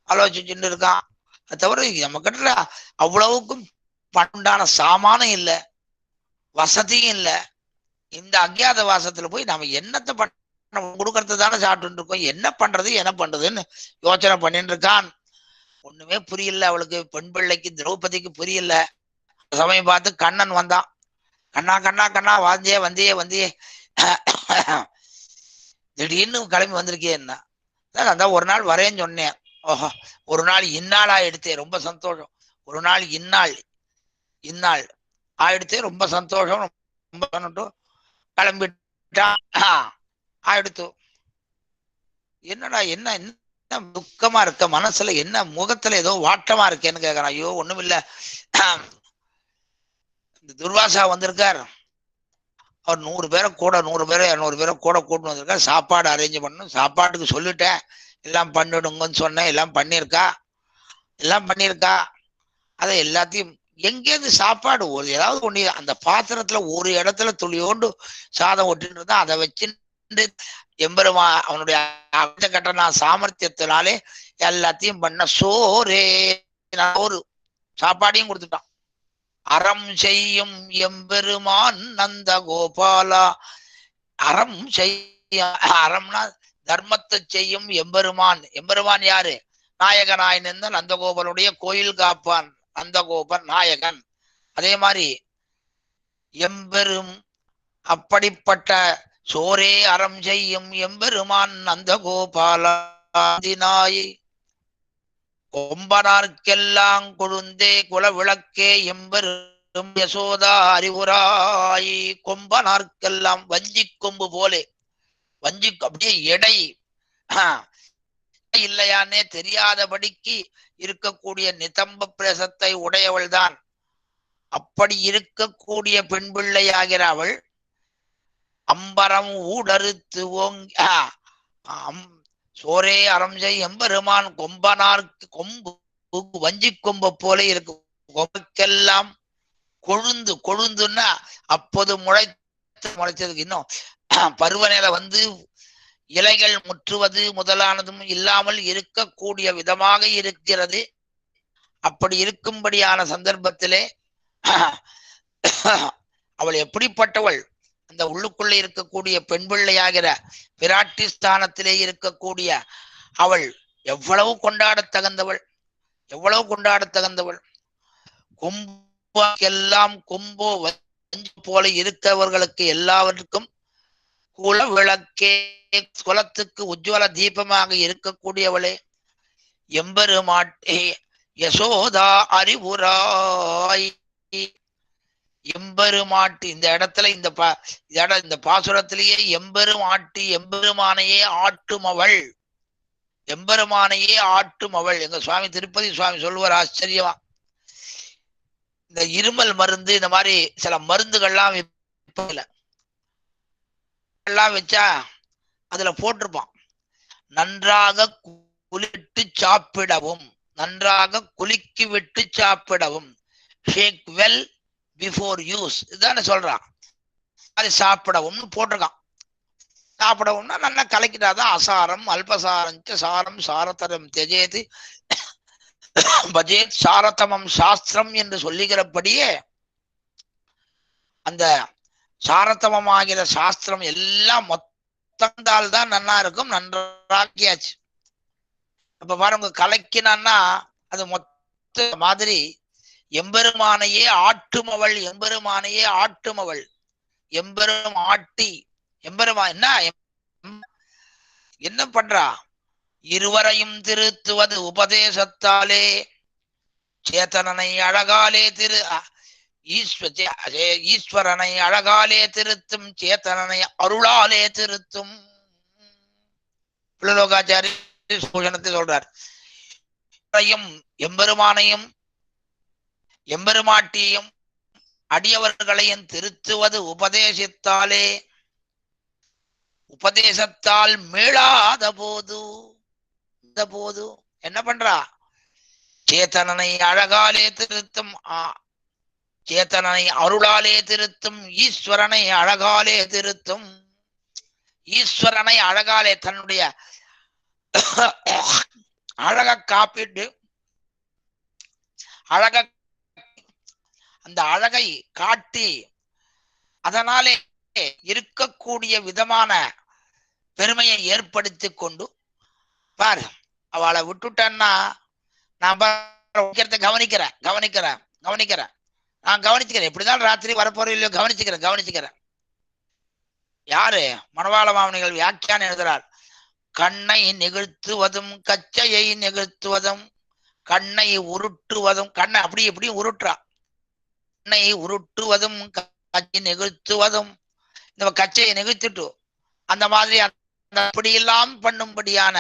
அது தவிர நம்ம கிட்ட அவ்வளவுக்கும் பண்டான சாமானும் இல்லை, வசதியும் இல்லை. இந்த அஜ்ஞாத வாசத்துல போய் நம்ம என்னத்தை பண்ண கொடுக்கறது தானே சாப்பிட்டு இருக்கோம், என்ன பண்றதுன்னு யோசனை பண்ணிட்டு இருக்கான். ஒண்ணுமே புரியல அவளுக்கு, பெண் பிள்ளைக்கு திரௌபதிக்கு புரியல. சமயம் பார்த்து கண்ணன் வந்தான். கண்ணா வந்தியே திடீர்னு கிளம்பி வந்திருக்கே என்ன, அதான் ஒரு நாள் வரேன்னு சொன்னேன். ஓஹோ, ஒரு நாள் இந்நாள் ஆயிடுத்தே, ரொம்ப சந்தோஷம். ஒரு நாள் இந்நாள் ஆயிடுத்தே, ரொம்ப சந்தோஷம். ரொம்ப கிளம்பிட்டான் ஆயிடுத்து. என்னடா என்ன துக்கமா இருக்க, மனசுல என்ன, முகத்துல ஏதோ வாட்டமா இருக்கேன்னு கேக்குறான். ஐயோ ஒண்ணும் இல்ல, இந்த துர்வாசா வந்திருக்கார், ஒரு 100 பேரை கூட 100 பேரை 200 பேரை கூட கூட்டின்னு வந்திருக்கா. சாப்பாடு அரேஞ்ச் பண்ணணும். சாப்பாட்டுக்கு சொல்லிட்டேன், எல்லாம் பண்ணிடுங்கன்னு சொன்னேன். எல்லாம் பண்ணியிருக்கா. அதை எல்லாத்தையும் எங்கேருந்து சாப்பாடு ஒரு ஏதாவது ஒண்ணு அந்த பாத்திரத்துல ஒரு இடத்துல துளியோண்டு சாதம் ஒட்டிட்டு இருந்தா அதை வச்சு எம்பெருமா அவனுடைய கட்டணா சாமர்த்தியத்தினாலே எல்லாத்தையும் பண்ண சோரே ஒரு சாப்பாடையும் கொடுத்துட்டான். அறம் செய்யும் எம்பெருமான் நந்த கோபாலா. அறம் செய்ய அறம்னா தர்மத்தை செய்யும் எம்பெருமான். எம்பெருமான் யாரு? நாயகனாய் நின்ற நந்தகோபனுடைய கோயில் காப்பான் நந்தகோபன் நாயகன். அதே மாதிரி எம்பெரும் அப்படிப்பட்ட சோரே அறம் செய்யும் எம்பெருமான் நந்தகோபாலாய் கொம்பனார்க்கெல்லாம் கொழுந்தே குல விளக்கே எம்பெரும் யசோதா அறிவுராய். கொம்பனார்க்கெல்லாம் வஞ்சி கொம்பு போலே, வஞ்சி அப்படியே எடை இல்லையானே தெரியாதபடிக்கு இருக்கக்கூடிய நிதம்ப பிரசத்தை உடையவள் தான். அப்படி இருக்கக்கூடிய பெண் பிள்ளையாகிற அவள் அம்பரம் ஊடறுத்து ஓங்கி சோரே அறம் செய் எம்பெருமான் கொம்பனார்க்கு கொம்பு வஞ்சி கொம்பு போல இருக்கு. கொம்புக்கெல்லாம் கொழுந்துன்னா அப்போது முளைச்சதுக்கு இன்னும் பருவநிலை வந்து இலைகள் முற்றுவது முதலானதும் இல்லாமல் இருக்கக்கூடிய விதமாக இருக்கிறது. அப்படி இருக்கும்படியான சந்தர்ப்பத்திலே அவள் எப்படிப்பட்டவள்? அந்த உள்ளுக்குள்ளே இருக்கக்கூடிய பெண் பிள்ளையாகிற பிராட்டி ஸ்தானத்திலே இருக்கக்கூடிய அவள் எவ்வளவு கொண்டாடத்தகுந்தவள், எவ்வளவு கொண்டாடத்தகுந்தவள். கொம்பெல்லாம் கொம்போ வஞ்சி போல இருக்கவர்களுக்கு எல்லாவற்றுக்கும் குல விளக்கே, குலத்துக்கு உஜ்வல தீபமாக இருக்கக்கூடியவளே எம்பெருமாட்டே யசோதா அறிவுராய். எம்பெருமாட்டு இந்த இடத்துல இந்த பாசுரத்திலேயே எம்பெருமாட்டி எம்பெருமானையே ஆட்டுமவள், எம்பெருமானையே ஆட்டுமவள். எங்க சுவாமி திருப்பதி சுவாமி சொல்லுவார் ஆச்சரியமா. இந்த இருமல் மருந்து இந்த மாதிரி சில மருந்துகள்லாம் எல்லாம் வச்சா அதுல போட்டிருப்பான் நன்றாக குளிட்டு சாப்பிடவும், நன்றாக குலுக்கி விட்டு சாப்பிடவும், ஷேக் வெல் பிஃபோர் யூஸ் இதுதானே சொல்றான். அது சாப்பிடவும்னு போட்டிருக்கான். சாப்பிடவும்னா நல்லா கலக்கிட்டாதான் அசாரம் அல்பசாரம் சாரம் சாரதரம் தெஜேது பஜேத் சாரதமம் சாஸ்திரம் என்று சொல்லுகிறபடியே அந்த சாரதமமாகிற சாஸ்திரம் எல்லாம் மொத்தந்தால் தான் நன்னா இருக்கும். நன்றாக்கியாச்சு. அப்ப பாருங்க கலக்கினான்னா அது மொத்த மாதிரி எம்பெருமானையே ஆட்டுமவள், எம்பெருமானையே ஆட்டுமவள். எம்பெரும் ஆட்டி எம்பெருமா என்ன பண்றா? இருவரையும் திருத்துவது உபதேசத்தாலே, சேத்தனனை அழகாலே ஈஸ்வரனை அழகாலே திருத்தும், சேத்தனனை அருளாலே திருத்தும். பிள்ளலோகாச்சாரி பூஷணத்தை சொல்றார். எம்பெருமானையும் எம்பெருமாட்டியும் அடியவர்களையும் திருத்துவது உபதேசத்தாலே, உபதேசத்தால் மீளாத போது என்ன பண்றா? சேத்தனனை அழகாலே திருத்தும், சேத்தனனை அருளாலே திருத்தும், ஈஸ்வரனை அழகாலே திருத்தும். ஈஸ்வரனை அழகாலே தன்னுடைய அழக காப்பிட்டு அந்த அழகை காட்டி அதனாலே இருக்கக்கூடிய விதமான பெருமையை ஏற்படுத்தி கொண்டு பாரு. அவளை விட்டுட்டேன்னா நான் கவனிக்கிறேன் நான் கவனிச்சுக்கிறேன். எப்படிதான் ராத்திரி வரப்போறோம் இல்லையோ கவனிச்சுக்கிறேன். யாரு? மணவாள மாமனிகள் வியாக்கியானம் எழுதுறார். கண்ணை நிகழ்த்துவதும் கச்சையை நிகழ்த்துவதும், கண்ணை உருட்டுவதும், கண்ணை அப்படி இப்படி உருட்டுறா. கண்ணை உருட்டுவதும் கச்சை நிகழ்த்துவதும், இந்த கச்சையை நிகழ்த்திட்டு அந்த மாதிரி அப்படியெல்லாம் பண்ணும்படியான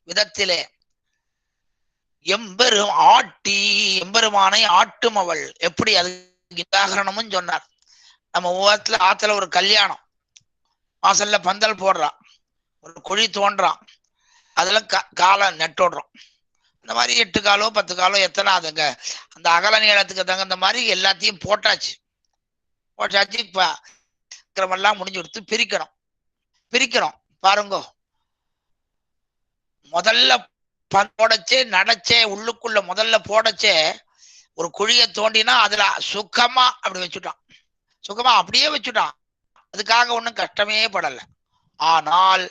விதத்திலே எம்பெருமானை ஆட்டும் அவள். எப்படி அது உதாகரணமும் சொன்னார். நம்ம ஆத்துல ஒரு கல்யாணம், வாசல்ல பந்தல் போடுறான், ஒரு குழி தோன்றான், அதுல காலை நெட்டோடுறோம். இந்த மாதிரி 8 காலோ 10 காலோ எத்தனை அதுங்க அந்த அகல நீளத்துக்கு தகுந்த மாதிரி எல்லாத்தையும் போட்டாச்சு. எல்லாம் முடிஞ்சு கொடுத்து பிரிக்கிறோம் பாருங்க. முதல்ல போடச்சே நடச்சே உள்ளுக்குள்ள முதல்ல போடச்சே ஒரு குழிய தோண்டினா அதுல சுகமா அப்படி வச்சுட்டான், சுகமா அப்படியே வச்சுட்டான். அதுக்காக ஒன்றும் கஷ்டமே படல. ஆனால்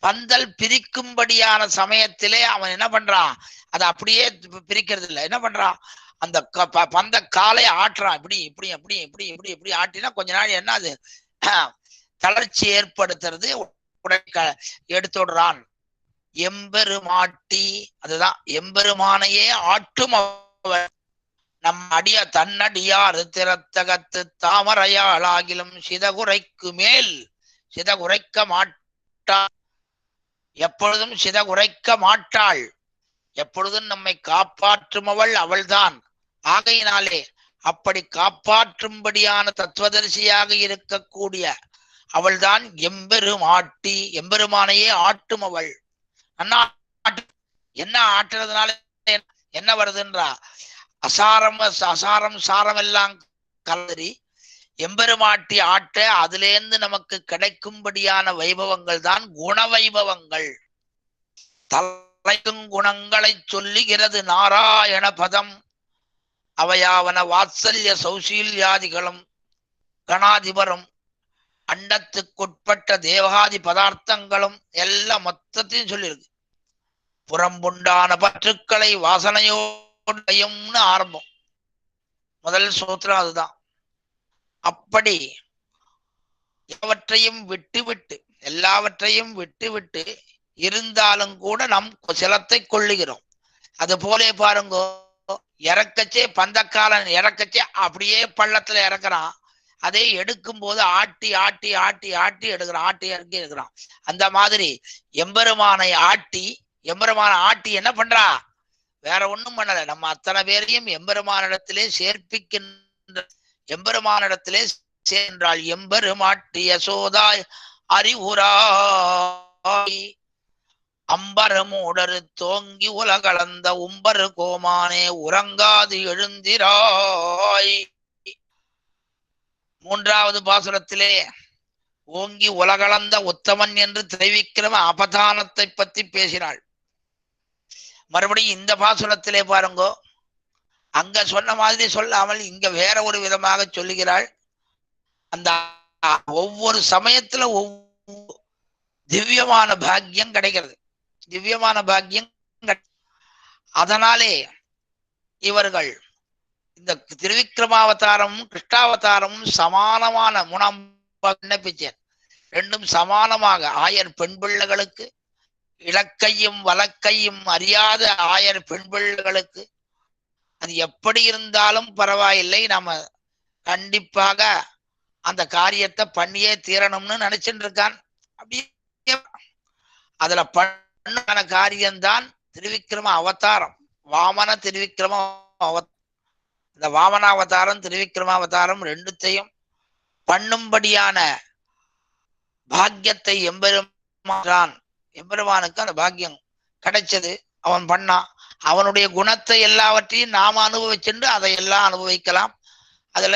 பந்தல் பிரிக்கும்படியான சமயத்திலே அவன் என்ன பண்றான், அதை அப்படியே பிரிக்கிறது இல்லை. என்ன பண்றான், அந்த பந்த காலை ஆட்டுறான். இப்படி இப்படி அப்படி இப்படி இப்படி இப்படி ஆட்டினா கொஞ்ச நாள் என்ன அது தளர்ச்சி ஏற்படுத்துறது, எடுத்துடுறான். எம்பெருமாட்டி, அதுதான் எம்பெருமானையே ஆட்டும் நம் அடிய தன்னடியாறு திறத்தகத்து தாமரையாளாகிலும் சிதகுரைக்கு மேல் சிதகுரைக்க மாட்டாள், எப்பொழுதும் சிதகுரைக்க மாட்டாள், எப்பொழுதும் நம்மை காப்பாற்றுமவள் அவள்தான். ஆகையினாலே அப்படி காப்பாற்றும்படியான தத்துவதரிசியாக இருக்கக்கூடிய அவள்தான் எம்பெருமாட்டி, எம்பெருமானையே ஆட்டுமவள். என்ன ஆட்டுறதுனால என்ன வருதுன்றா, அசாரம் சாரம் எல்லாம் கலரி எம்பெருமாட்டி ஆட்ட அதிலேந்து நமக்கு கிடைக்கும்படியான வைபவங்கள் தான் குண வைபவங்கள். தலைக்கும் குணங்களை சொல்லுகிறது நாராயண பதம். அவையாவன வாத்சல்ய சௌசீல்யாதிகளும் கணாதிபரும் அண்டத்துக்குட்பட்ட தேவாதி பதார்த்தங்களும் எல்லாம் மொத்தத்தையும் சொல்லியிருக்கு. புறம்புண்டான பற்றுக்களை வாசனையோடையும்னு ஆரம்பம், முதல் சூத்திரம் அதுதான். அப்படி எல்லாவற்றையும் விட்டு இருந்தாலும் கூட நம் சிலத்தை கொள்ளுகிறோம். அது போலே பாருங்க, இறக்கச்சே பந்தக்காலன் இறக்கச்சே அப்படியே பள்ளத்துல இறக்குறான், அதை எடுக்கும் போது ஆட்டி ஆட்டி ஆட்டி ஆட்டி எடுக்கிறான், ஆட்டி இறக்கி எடுக்கிறான். அந்த மாதிரி எம்பெருமானை ஆட்டி என்ன பண்றா, வேற ஒண்ணும் பண்ணல, நம்ம அத்தனை பேரையும் எம்பெருமானிடத்திலே சேர்ப்பிக்கின்ற, எம்பெருமானிடத்திலே சேர்ந்தாள். எம்பெருமாட்டி யசோதாய் அறிவுராய் அம்பரமூடரு தோங்கி உலகளந்த உம்பரு கோமானே உறங்காது எழுந்திராய். 3வது பாசுரத்திலே ஓங்கி உலகளந்த உத்தமன் என்று தெரிவிக்கிற அபதானத்தை பத்தி பேசினாள். மறுபடியும் இந்த பாசுரத்திலே பாருங்கோ, அங்க சொன்ன மாதிரி சொல்லாமல் இங்க வேற ஒரு விதமாக சொல்லுகிறாள். அந்த ஒவ்வொரு சமயத்துல திவ்யமான பாக்கியம் கிடைக்கிறது, திவ்யமான பாக்கியம். அதனாலே இவர்கள் இந்த திருவிக்கிரமாவதாரமும் கிருஷ்ணாவதாரமும் சமானமான விண்ணப்பிச்சேன், ரெண்டும் சமானமாக ஆயர் பெண் பிள்ளைகளுக்கு, இலக்கையும் வழக்கையும் அறியாத ஆயர் பெண் பிள்ளைகளுக்கு அது எப்படி இருந்தாலும் பரவாயில்லை, நம்ம கண்டிப்பாக அந்த காரியத்தை பண்ணியே தீரணும்னு நினைச்சுட்டு இருக்கான். அப்படியே அதுல பண்ண காரியம்தான் திருவிக்கிரம அவதாரம், வாமன திருவிக்கிரம இந்த வாமன அவதாரம் திருவிக்கிரம அவதாரம் ரெண்டுத்தையும் பண்ணும்படியான பாக்கியத்தை எம்பெருமானுக்கு அந்த பாக்கியம் கிடைச்சது. அவன் பண்ணான், அவனுடைய குணத்தை எல்லாவற்றையும் நாம அனுபவிச்சுண்டு அதையெல்லாம் அனுபவிக்கலாம். அதுல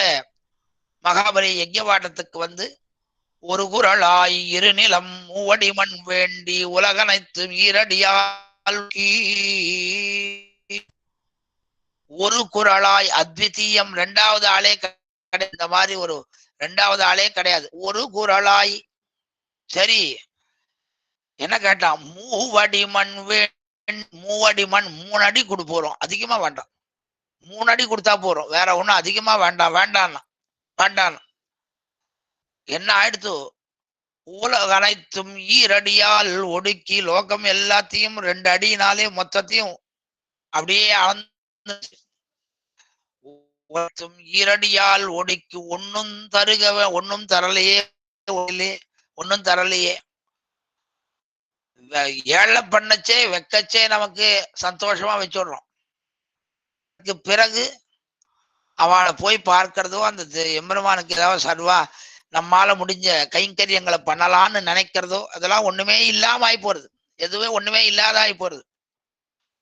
மகாபலி யஜ்ஞவாட்டத்துக்கு வந்து ஒரு குரலாய் இருநிலம் மூவடிமண் வேண்டி உலகனைத்து ஈரடியால் ஒரு குரலாய் அத்விதீயம், 2வது ஆளே கிடையாது, இந்த மாதிரி ஒரு 2வது ஆளே கிடையாது, ஒரு குரலாய். சரி, என்ன கேட்டான், மூவடிமண் 3 அடி போறோம், அதிகமா வேண்டாம், 3 அடி கொடுத்தா போறோம், வேற ஒண்ணும் அதிகமா வேண்டாம். என்ன ஆயிடுத்து, உலக அனைத்தும் ஈரடியால் ஒடுக்கி லோகம் எல்லாத்தையும் 2 அடியினாலே மொத்தத்தையும் அப்படியே ஈரடியால் ஒடுக்கி ஒன்னும் ஒன்னும் தரலையே. ஏழை பண்ணச்சே வெக்கச்சே நமக்கு சந்தோஷமா வச்சுடுறோம். பிறகு அவளை போய் பார்க்கிறதோ அந்த எம்பெருமானுக்கு ஏதாவது சர்வா நம்மால முடிஞ்ச கைங்கரியங்களை பண்ணலான்னு நினைக்கிறதோ அதெல்லாம் ஒண்ணுமே இல்லாம ஆகி போறது. எதுவே ஒண்ணுமே இல்லாத ஆகி போறது.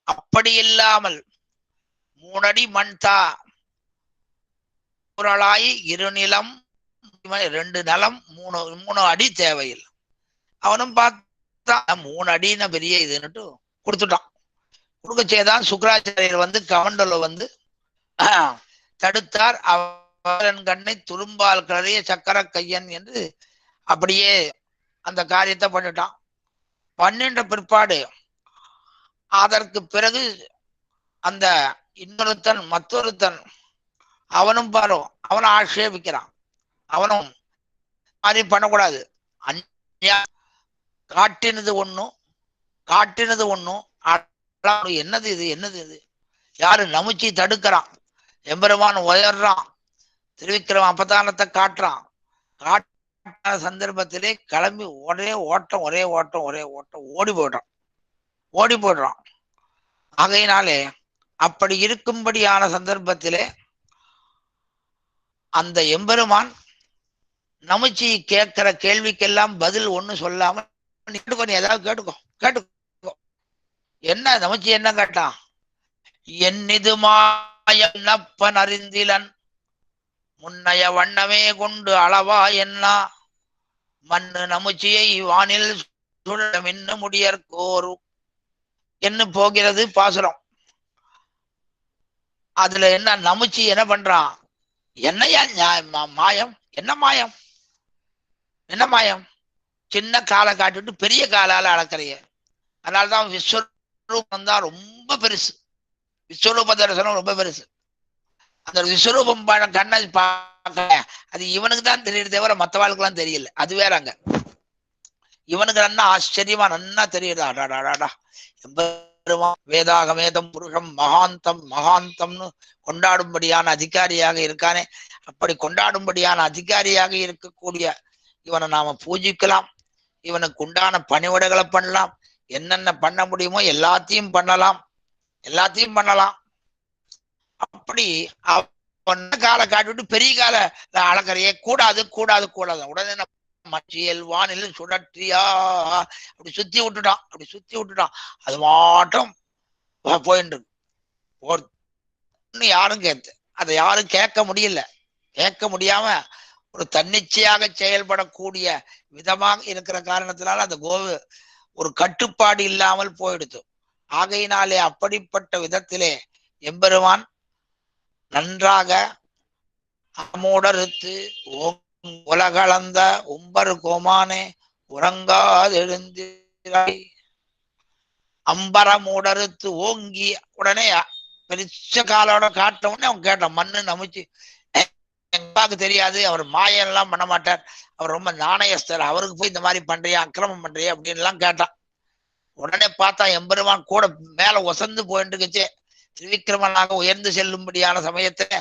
அப்படி இல்லாமல் 3 அடி மண் தா குரலாய் 2 நிலம் 2 நிலம் 3 அடி தேவையில்லை. அவனும் பார்த்தா 3 அடின்னு பெரிய இதுன்னுட்டு கொடுத்துட்டான். கொடுக்க செய்தான் சுக்கராச்சாரியர் வந்து கமண்டல வந்து தடுத்தார். அவன் கண்ணை துரும்பால் கரைய சக்கர கையன் என்று அப்படியே அந்த காரியத்தை பண்ணிட்டான். பண்ணின்ற பிற்பாடு அதற்கு பிறகு அந்த இன்னொருத்தன் மற்றொருத்தன் அவனும் பாரு அவனை ஆட்சேபிக்கிறான். அவனும் மாதிரி பண்ணக்கூடாது. காட்டினது ஒண்ணும் என்னது இது யாரு நமுச்சி தடுக்கிறான். எம்பெருமான் உயர்றான். திருவிக்கிரம அப்பதானத்தை காட்டுறான். காட்ட சந்தர்ப்பத்திலே கிளம்பி ஒரே ஓட்டம் ஓடி போயிடுறான். ஆகையினாலே அப்படி இருக்கும்படியான சந்தர்ப்பத்திலே அந்த எம்பெருமான் நமுச்சி கேட்கிற கேள்விக்கெல்லாம் பதில் ஒண்ணு சொல்லாம நீ ஏதாவது கேட்டுக்கோ. என்ன நமுச்சி என்ன கேட்டான்? என்னிது மாயம் நப்பன் அறிந்திலன் முன்னைய வண்ணமே கொண்டு அளவா என்ன மண்ணு நமுச்சியை வானில் சுழலும் இன்னும் முடியற்கோரு என்ன போகிறது பாசுரம். அதுல என்ன நமுச்சி என்ன பண்றான்? என்னையா மாயம்? என்ன மாயம்? சின்ன காலை காட்டிட்டு பெரிய காலால அளக்கிறைய. அதனால்தான் விஸ்வரூபம் தான் ரொம்ப பெருசு. விஸ்வரூப தரிசனம் ரொம்ப பெருசு. அந்த விஸ்வரூபம் கண்ணை பார்க்க அது இவனுக்கு தான் தெரியுது தவிர மற்றவாளுக்கெல்லாம் தெரியல. அது வேற. அங்க இவனுக்கு நன்னா ஆச்சரியமா நன்னா தெரியுது. வேதாகமேதம் புருஷம் மகாந்தம்னு கொண்டாடும்படியான அதிகாரியாக இருக்கானே. அப்படி கொண்டாடும்படியான அதிகாரியாக இருக்கக்கூடிய இவனை நாம பூஜிக்கலாம். இவனுக்கு உண்டான பணிவிடைகளை பண்ணலாம். என்னென்ன பண்ண முடியுமோ எல்லாத்தையும் பண்ணலாம். அப்படி காலை காட்டிவிட்டு பெரிய கால அளக்கறையே கூடாது. உடனே மச்சியல் வானில் சுழற்றியா அப்படி சுத்தி விட்டுட்டான். அது மாட்டம் போயிட்டு யாரும் அதை யாரும் கேட்க முடியாம ஒரு தன்னிச்சையாக செயல்படக்கூடிய விதமாக இருக்கிற காரணத்தினால அந்த கோவு ஒரு கட்டுப்பாடு இல்லாமல் போயிடுது. ஆகையினாலே அப்படிப்பட்ட விதத்திலே எம்பெருமான் நன்றாக அமோடறுத்து உலகளந்த உம்பர் கோமானே உறங்காதெழுந்திராய் அம்பரமூடறுத்து ஓங்கி உடனே பெருச்ச காலோட காட்ட உடனே அவன் கேட்டான். மண்ணு நமுச்சு எங்காக்கு தெரியாது, அவர் மாயம் எல்லாம் பண்ண மாட்டார், அவர் ரொம்ப நாணயஸ்தர், அவருக்கு போய் இந்த மாதிரி பண்றியா அக்கிரமம் பண்றியா அப்படின்னு எல்லாம் கேட்டான். உடனே பார்த்தா எம்பெருமான் கூட மேல ஒசந்து போயிட்டு இருக்குச்சு. திருவிக்கிரமனாக உயர்ந்து செல்லும்படியான சமயத்துல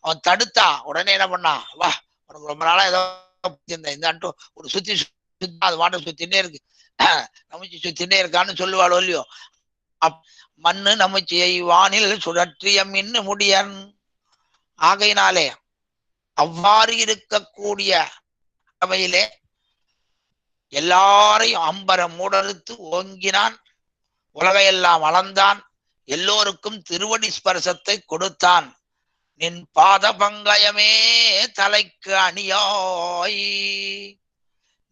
அவன் தடுத்தான். உடனே என்ன பண்ணான்? வா, உனக்கு ரொம்ப நாளா ஏதோ இந்த ஒரு சுத்தி அது வாட்ட சுத்தினே இருக்கு, நமுச்சி சுத்தினே இருக்கான்னு சொல்லுவாளோ இல்லையோ. மண்ணு நமுச்சியை வானில் சுழற்றியம் இன்னு முடியன். ஆகையினாலே அவ்வாறு இருக்கக்கூடிய அவையிலே எல்லாரையும் அம்பர மூடறுத்து ஓங்கினான், உலகையெல்லாம் அளந்தான், எல்லோருக்கும் திருவடி ஸ்பர்சத்தை கொடுத்தான். நின் பாத பங்கயமே தலைக்கு அணியாய்.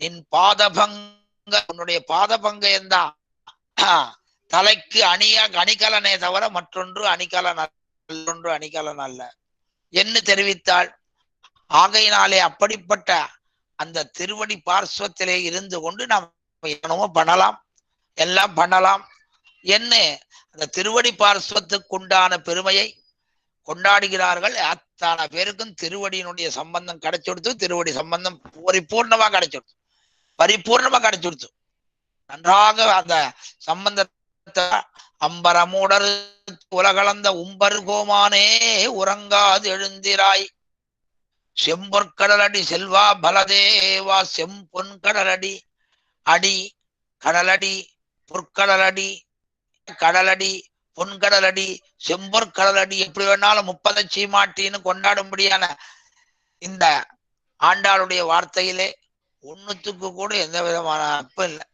நின் பாத பங்க, உன்னுடைய பாத பங்கயம்தான் தலைக்கு அணிகலனே தவிர மற்றொன்று அணிகலன் அல்ல என்று தெரிவித்தாள். ஆகையினாலே அப்படிப்பட்ட அந்த திருவடி பார்ஸ்வத்திலே இருந்து கொண்டு நாம் என்னமோ பண்ணலாம், எல்லாம் பண்ணலாம் என்ன அந்த திருவடி பார்ஸ்வத்துக்குண்டான பெருமையை கொண்டாடுகிறார்கள். அத்தனை பேருக்கும் திருவடியினுடைய சம்பந்தம் கிடைச்சுடுத்து. திருவடி சம்பந்தம் பரிபூர்ணமா கிடைச்சுடுத்து. நன்றாக அந்த சம்பந்தத்தை அம்பரமூடர் உலகளந்த உம்பர் கோமானே உறங்காது எழுந்திராய். செம்பொற்கடலடி செல்வா பலதேவா செம்பொன்கடலடி அடி கடலடி பொற்கடலடி கடலடி பொன்கடலடி செம்பொற்கடலடி எப்படி வேணாலும் 30 சீமாட்டின்னு கொண்டாடும்படியான இந்த ஆண்டாளுடைய வார்த்தையிலே ஒண்ணுத்துக்கு கூட எந்த விதமான அர்த்தம் இல்லை.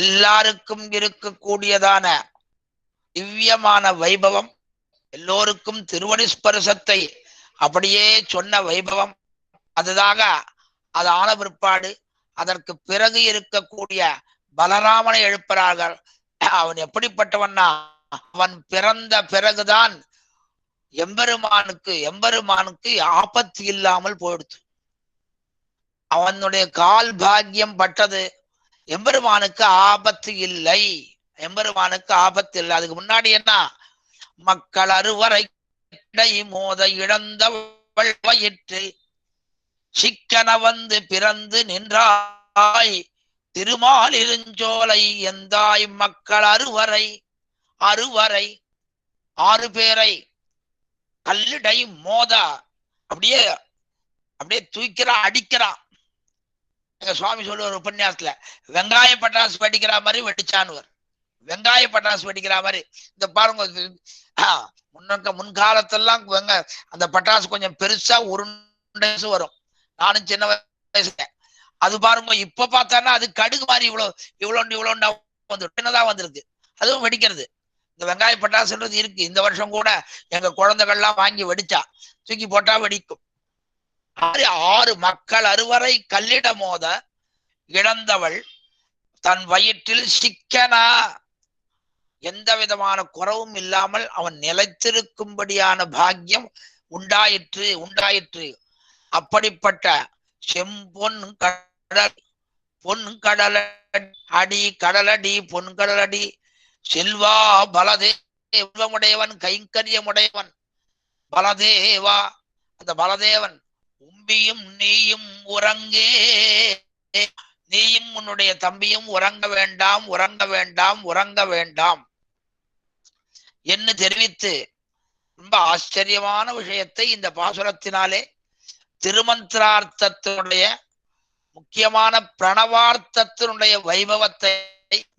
எல்லாருக்கும் இருக்கக்கூடியதான திவ்யமான வைபவம், எல்லோருக்கும் திருவடி ஸ்பர்சத்தை அப்படியே சொன்ன வைபவம். அதுதாக அது ஆன பிற்பாடு அதற்கு பிறகு இருக்கக்கூடிய பலராமனை எழுப்புறார்கள். அவன் எப்படிப்பட்டவன்னா, அவன் பிறந்த பிறகுதான் எம்பெருமானுக்கு ஆபத்து இல்லாமல் போயிடுச்சு. அவனுடைய கால் பாக்கியம் பட்டது. எம்பெருமானுக்கு ஆபத்து இல்லை, எம்பெருமானுக்கு ஆபத்து இல்லை. அதுக்கு முன்னாடி என்ன, மக்கள் அறுவரை மோத இழந்தவள் வயிற்று சிக்கன வந்து பிறந்து நின்றாய் திருமால் இருஞ்சோலை எந்தாய் மக்கள் அறுவரை 6 பேரை கல்லிடை மோத அப்படியே தூக்கிறான், அடிக்கிறான். எங்க சுவாமி சொல்லுவார் உபன்யாசத்துல, வெங்காய பட்டாசு வெடிக்கிற மாதிரி வெடிச்சானுவர். வெங்காய பட்டாசு வெடிக்கிற மாதிரி. இந்த பாருங்க, முன்காலத்தெல்லாம் அந்த பட்டாசு கொஞ்சம் பெருசா உருண்டை வரும். நானும் சின்ன வயசுல அது பாருங்க. இப்ப பார்த்தானா அது கடுகு மாதிரி இவ்வளோண்டா சின்னதா வந்திருக்கு. அதுவும் வெடிக்கிறது. இந்த வெங்காய பட்டாசுன்றது இருக்கு. இந்த வருஷம் கூட எங்க குழந்தைகள்லாம் வாங்கி வெடிச்சா, தூக்கி போட்டா வெடிக்கும். 6 மக்கள் அறுவரை கல்லிட மோத இழந்தவள் தன் வயிற்றில் சிக்கனா, எந்த விதமான குறவும் இல்லாமல் அவன் நிலைத்திருக்கும்படியான பாக்கியம் உண்டாயிற்று. அப்படிப்பட்ட செம்பொன் கடலடி பொன்கடலடி செல்வா பலதேவமுடையவன் கைங்கரியமுடையவன் பலதேவா. அந்த பலதேவன் உம்பியும் நீயும் உறங்கே, நீயும் உன்னுடைய தம்பியும் உறங்க வேண்டாம் என்று தெரிவித்து ரொம்ப ஆச்சரியமான விஷயத்தை இந்த பாசுரத்தினாலே திருமந்திரார்த்தத்தினுடைய முக்கியமான பிரணவார்த்தத்தினுடைய வைபவத்தை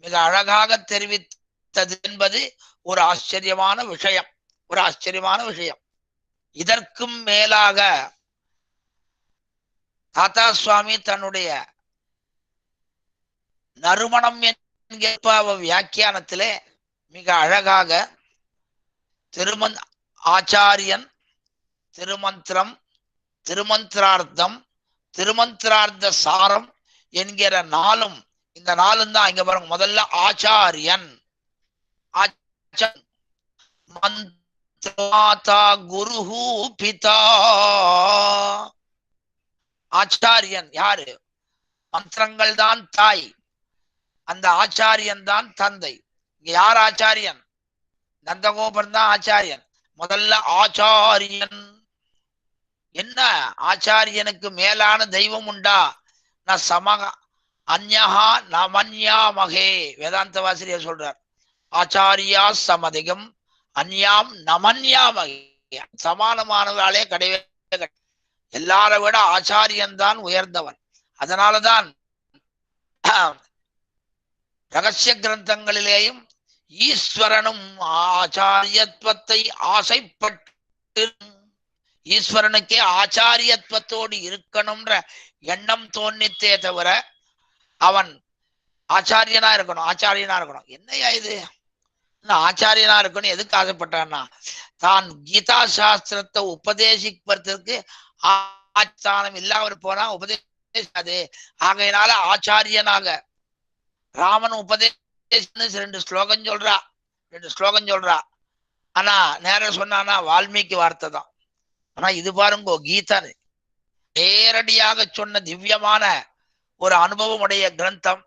மிக அழகாக தெரிவித்தது என்பது ஒரு ஆச்சரியமான விஷயம். இதற்கும் மேலாக தாத்தா சுவாமி தன்னுடைய நறுமணம் என்கிற வியாக்கியானத்திலே மிக அழகாக ஆச்சாரியன், திருமந்திரம், திருமந்திரார்த்தம், திருமந்திரார்த்த சாரம் என்கிற நாளும், இந்த நாளும் தான் இங்க பாருங்க. முதல்ல ஆச்சாரியன், மந்திரமாதா குருஹு பிதா. ஆச்சாரியன் யாரு? மந்திரங்கள் தான் தாய், அந்த ஆச்சாரியன் தான் தந்தை. இங்க யார் ஆச்சாரியன்? நந்தகோபன் தான் ஆச்சாரியன். முதல்ல ஆச்சாரியன். என்ன ஆச்சாரியனுக்கு மேலான தெய்வம் உண்டா? ந சமக அந்யஹா நமன்யாமகே. வேதாந்த வாசிரியர் சொல்றார், ஆச்சாரியா சமதிகம் அந்யாம் நமன்யாமகே. சமானமானவர்களே கிடையவே. எல்லாரை விட ஆச்சாரியன் தான் உயர்ந்தவன். அதனாலதான் ரகசிய கிரந்தங்களிலேயும் ஈஸ்வரனும் ஆச்சாரியத்துவத்தை ஆசைப்பட்டு, ஈஸ்வரனுக்கே ஆச்சாரியத்துவத்தோடு இருக்கணும்ன்ற எண்ணம் தோன்னித்தே தவிர அவன் ஆச்சாரியனா இருக்கணும். என்னையா இது, ஆச்சாரியனா இருக்கணும் எதுக்கு ஆசைப்பட்டான்னா, தான் கீதா சாஸ்திரத்தை உபதேசிப்பதற்கு ஆச்சாரம் இல்லாமல் போனா உபதேசிக்காது. ஆகையினால ஆச்சாரியனாக ராமன் உபதேச 2 ஸ்லோகம் சொல்றா. ஆனா நேரம் சொன்னானா வால்மீகி வார்த்தை தான். ஆனா இது பாருங்கோ, கீதா நேரடியாக சொன்ன திவ்யமான ஒரு அனுபவம் உடைய கிரந்தம்.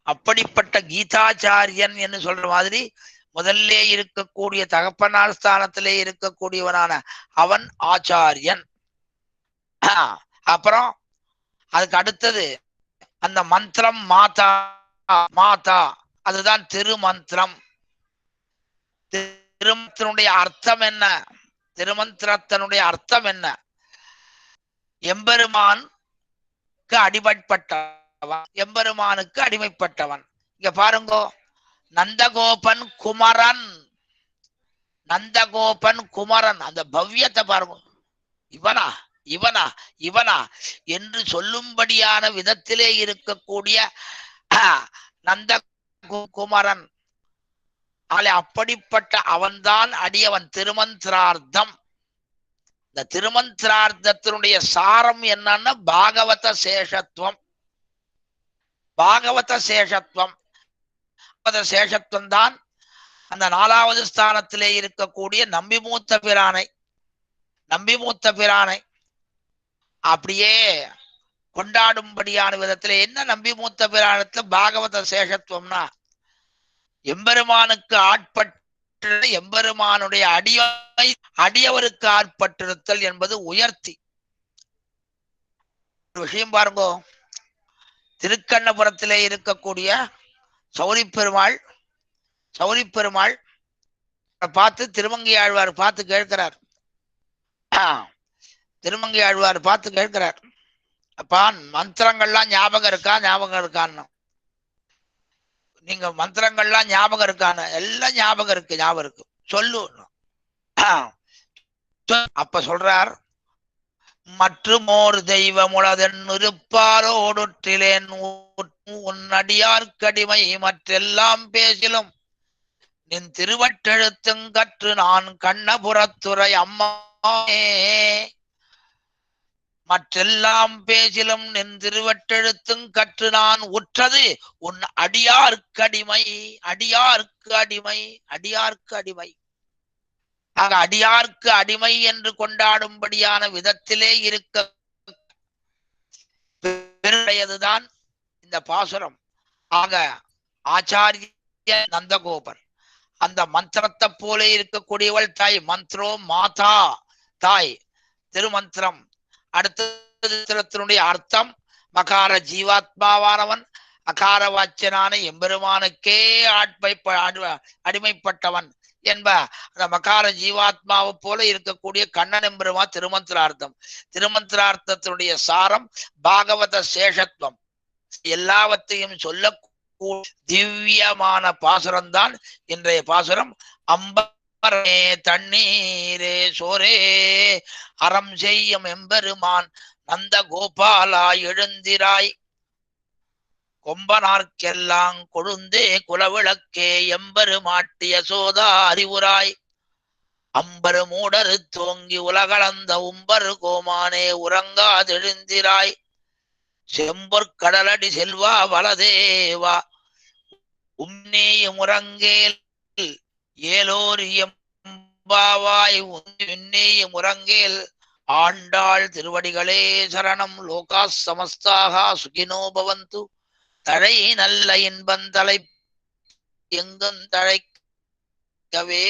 அப்படிப்பட்ட கீதாச்சாரியன் என்று சொல்ற மாதிரி முதல்ல இருக்கக்கூடிய தகப்பனார் ஸ்தானத்திலே இருக்கக்கூடியவனான அவன் ஆச்சாரியன். அப்புறம் அதுக்கு அடுத்தது அந்த மந்திரம் மாதா, அதுதான் திருமந்திரம். திருமந்திரனுடைய அர்த்தம் என்ன? திருமந்திரத்தினுடைய அர்த்தம் என்ன? எம்பெருமானுக்கு அடிமைப்பட்டவன். இங்க பாருங்கோ, நந்தகோபன் குமரன், நந்தகோபன் குமரன், அந்த பவ்யத்தை பாருங்க. இவனா இவனா இவனா என்று சொல்லும்படியான விதத்திலே இருக்கக்கூடிய நந்த குமரன். அப்படிப்பட்ட அவன்தான் அடியவன். திருமந்திரார்த்தம், இந்த திருமந்திரார்த்தத்தினுடைய சாரம் என்னன்னா பாகவத சேஷத்துவம். பாகவத சேஷத்துவம், சேஷத்துவம் தான் அந்த 4வது ஸ்தானத்திலே இருக்கக்கூடிய நம்பிமூத்த பிரானை, நம்பிமூத்த பிரானை அப்படியே கொண்டாடும்படியான விதத்துல. என்ன நம்பிமூத்த பிராணத்துல பாகவத சேஷத்துவம்னா, எம்பெருமானுக்கு ஆட்பட்ட எம்பெருமானுடைய அடியவருக்கு ஆட்பட்டிருத்தல் என்பது உயர்த்தி. விஷயம் பாருங்க, திருக்கண்ணபுரத்திலே இருக்கக்கூடிய சௌரி பெருமாள், சௌரி பெருமாள் பார்த்து திருமங்கை ஆழ்வார் பார்த்து கேட்கிறார். திருமங்கை ஆழ்வார் பார்த்து கேட்கிறார், அப்பா மந்திரங்கள்லாம் ஞாபகம் இருக்கா? ஞாபகம் இருக்கான்னு. நீங்க மந்திரங்கள்லாம் ஞாபகம் இருக்கான்னு. எல்லாம் ஞாபகம் இருக்கு, ஞாபகம் இருக்கு, சொல்லு. அப்ப சொல்றார், மற்றுமோர் தெய்வமுளதென் இருப்பாரோடுற்றிலேன் உன்னடியார்க்கடிமை மற்றெல்லாம் பேசிலும் நின் திருவட்டெழுத்துங் கற்று நான் கண்ணபுரத்துறை அம்மா. மற்றெல்லாம் பேசிலும் நின் திருவட்டெழுத்துங் கற்று நான் உற்றது உன் அடியார்க்கு அடிமை. அடியார்க்கு அடிமை, அடியார்க்கு அடிமை. ஆக அடியார்க்கு அடிமை என்று கொண்டாடும்படியான விதத்திலே இருக்கதான் இந்த பாசுரம். ஆக ஆச்சாரிய நந்தகோபர் அந்த மந்திரத்தை போல இருக்கக்கூடியவள் தாய். மந்திரோ மாதா, தாய். திருமந்திரம் அடுத்தத்தினுடைய அர்த்தம் மகார ஜீவாத்மாவானவன், அகார வாச்சனான எம்பெருமானுக்கே அடிமைப்பட்டவன் என்ப அந்த மகார ஜீவாத்மாவை போல இருக்கக்கூடிய கண்ணன் எம்பெருமா திருமந்திரார்த்தம். திருமந்திரார்த்தத்தினுடைய சாரம் பாகவத சேஷத்துவம். எல்லாவற்றையும் சொல்ல திவ்யமான பாசுரம் தான் இன்றைய பாசுரம். அம்பரே தண்ணீரே சோரே அறம் செய்யும் எம்பெருமான் நந்த கோபாலா எழுந்திராய். கொம்பனார்க்கெல்லாம் கொழுந்தே குலவிளக்கே எம்பெருமாட்டிய சோதா அறிவுராய். அம்பரு மூடரு தோங்கி உலகளந்த உம்பரு கோமானே உறங்காதெழுந்திராய். செம்பொற்கடலடி செல்வா வலதேவா உன்னேயும் உறங்கேல் ஏலோர் எம்பாவாய் உன்னேயும் உறங்கேல். ஆண்டாள் திருவடிகளே சரணம். லோகா சமஸ்தாக சுகினோ பவந்து. தழை நல்ல இன்பந்தலை எங்கும் தழைக்கவே.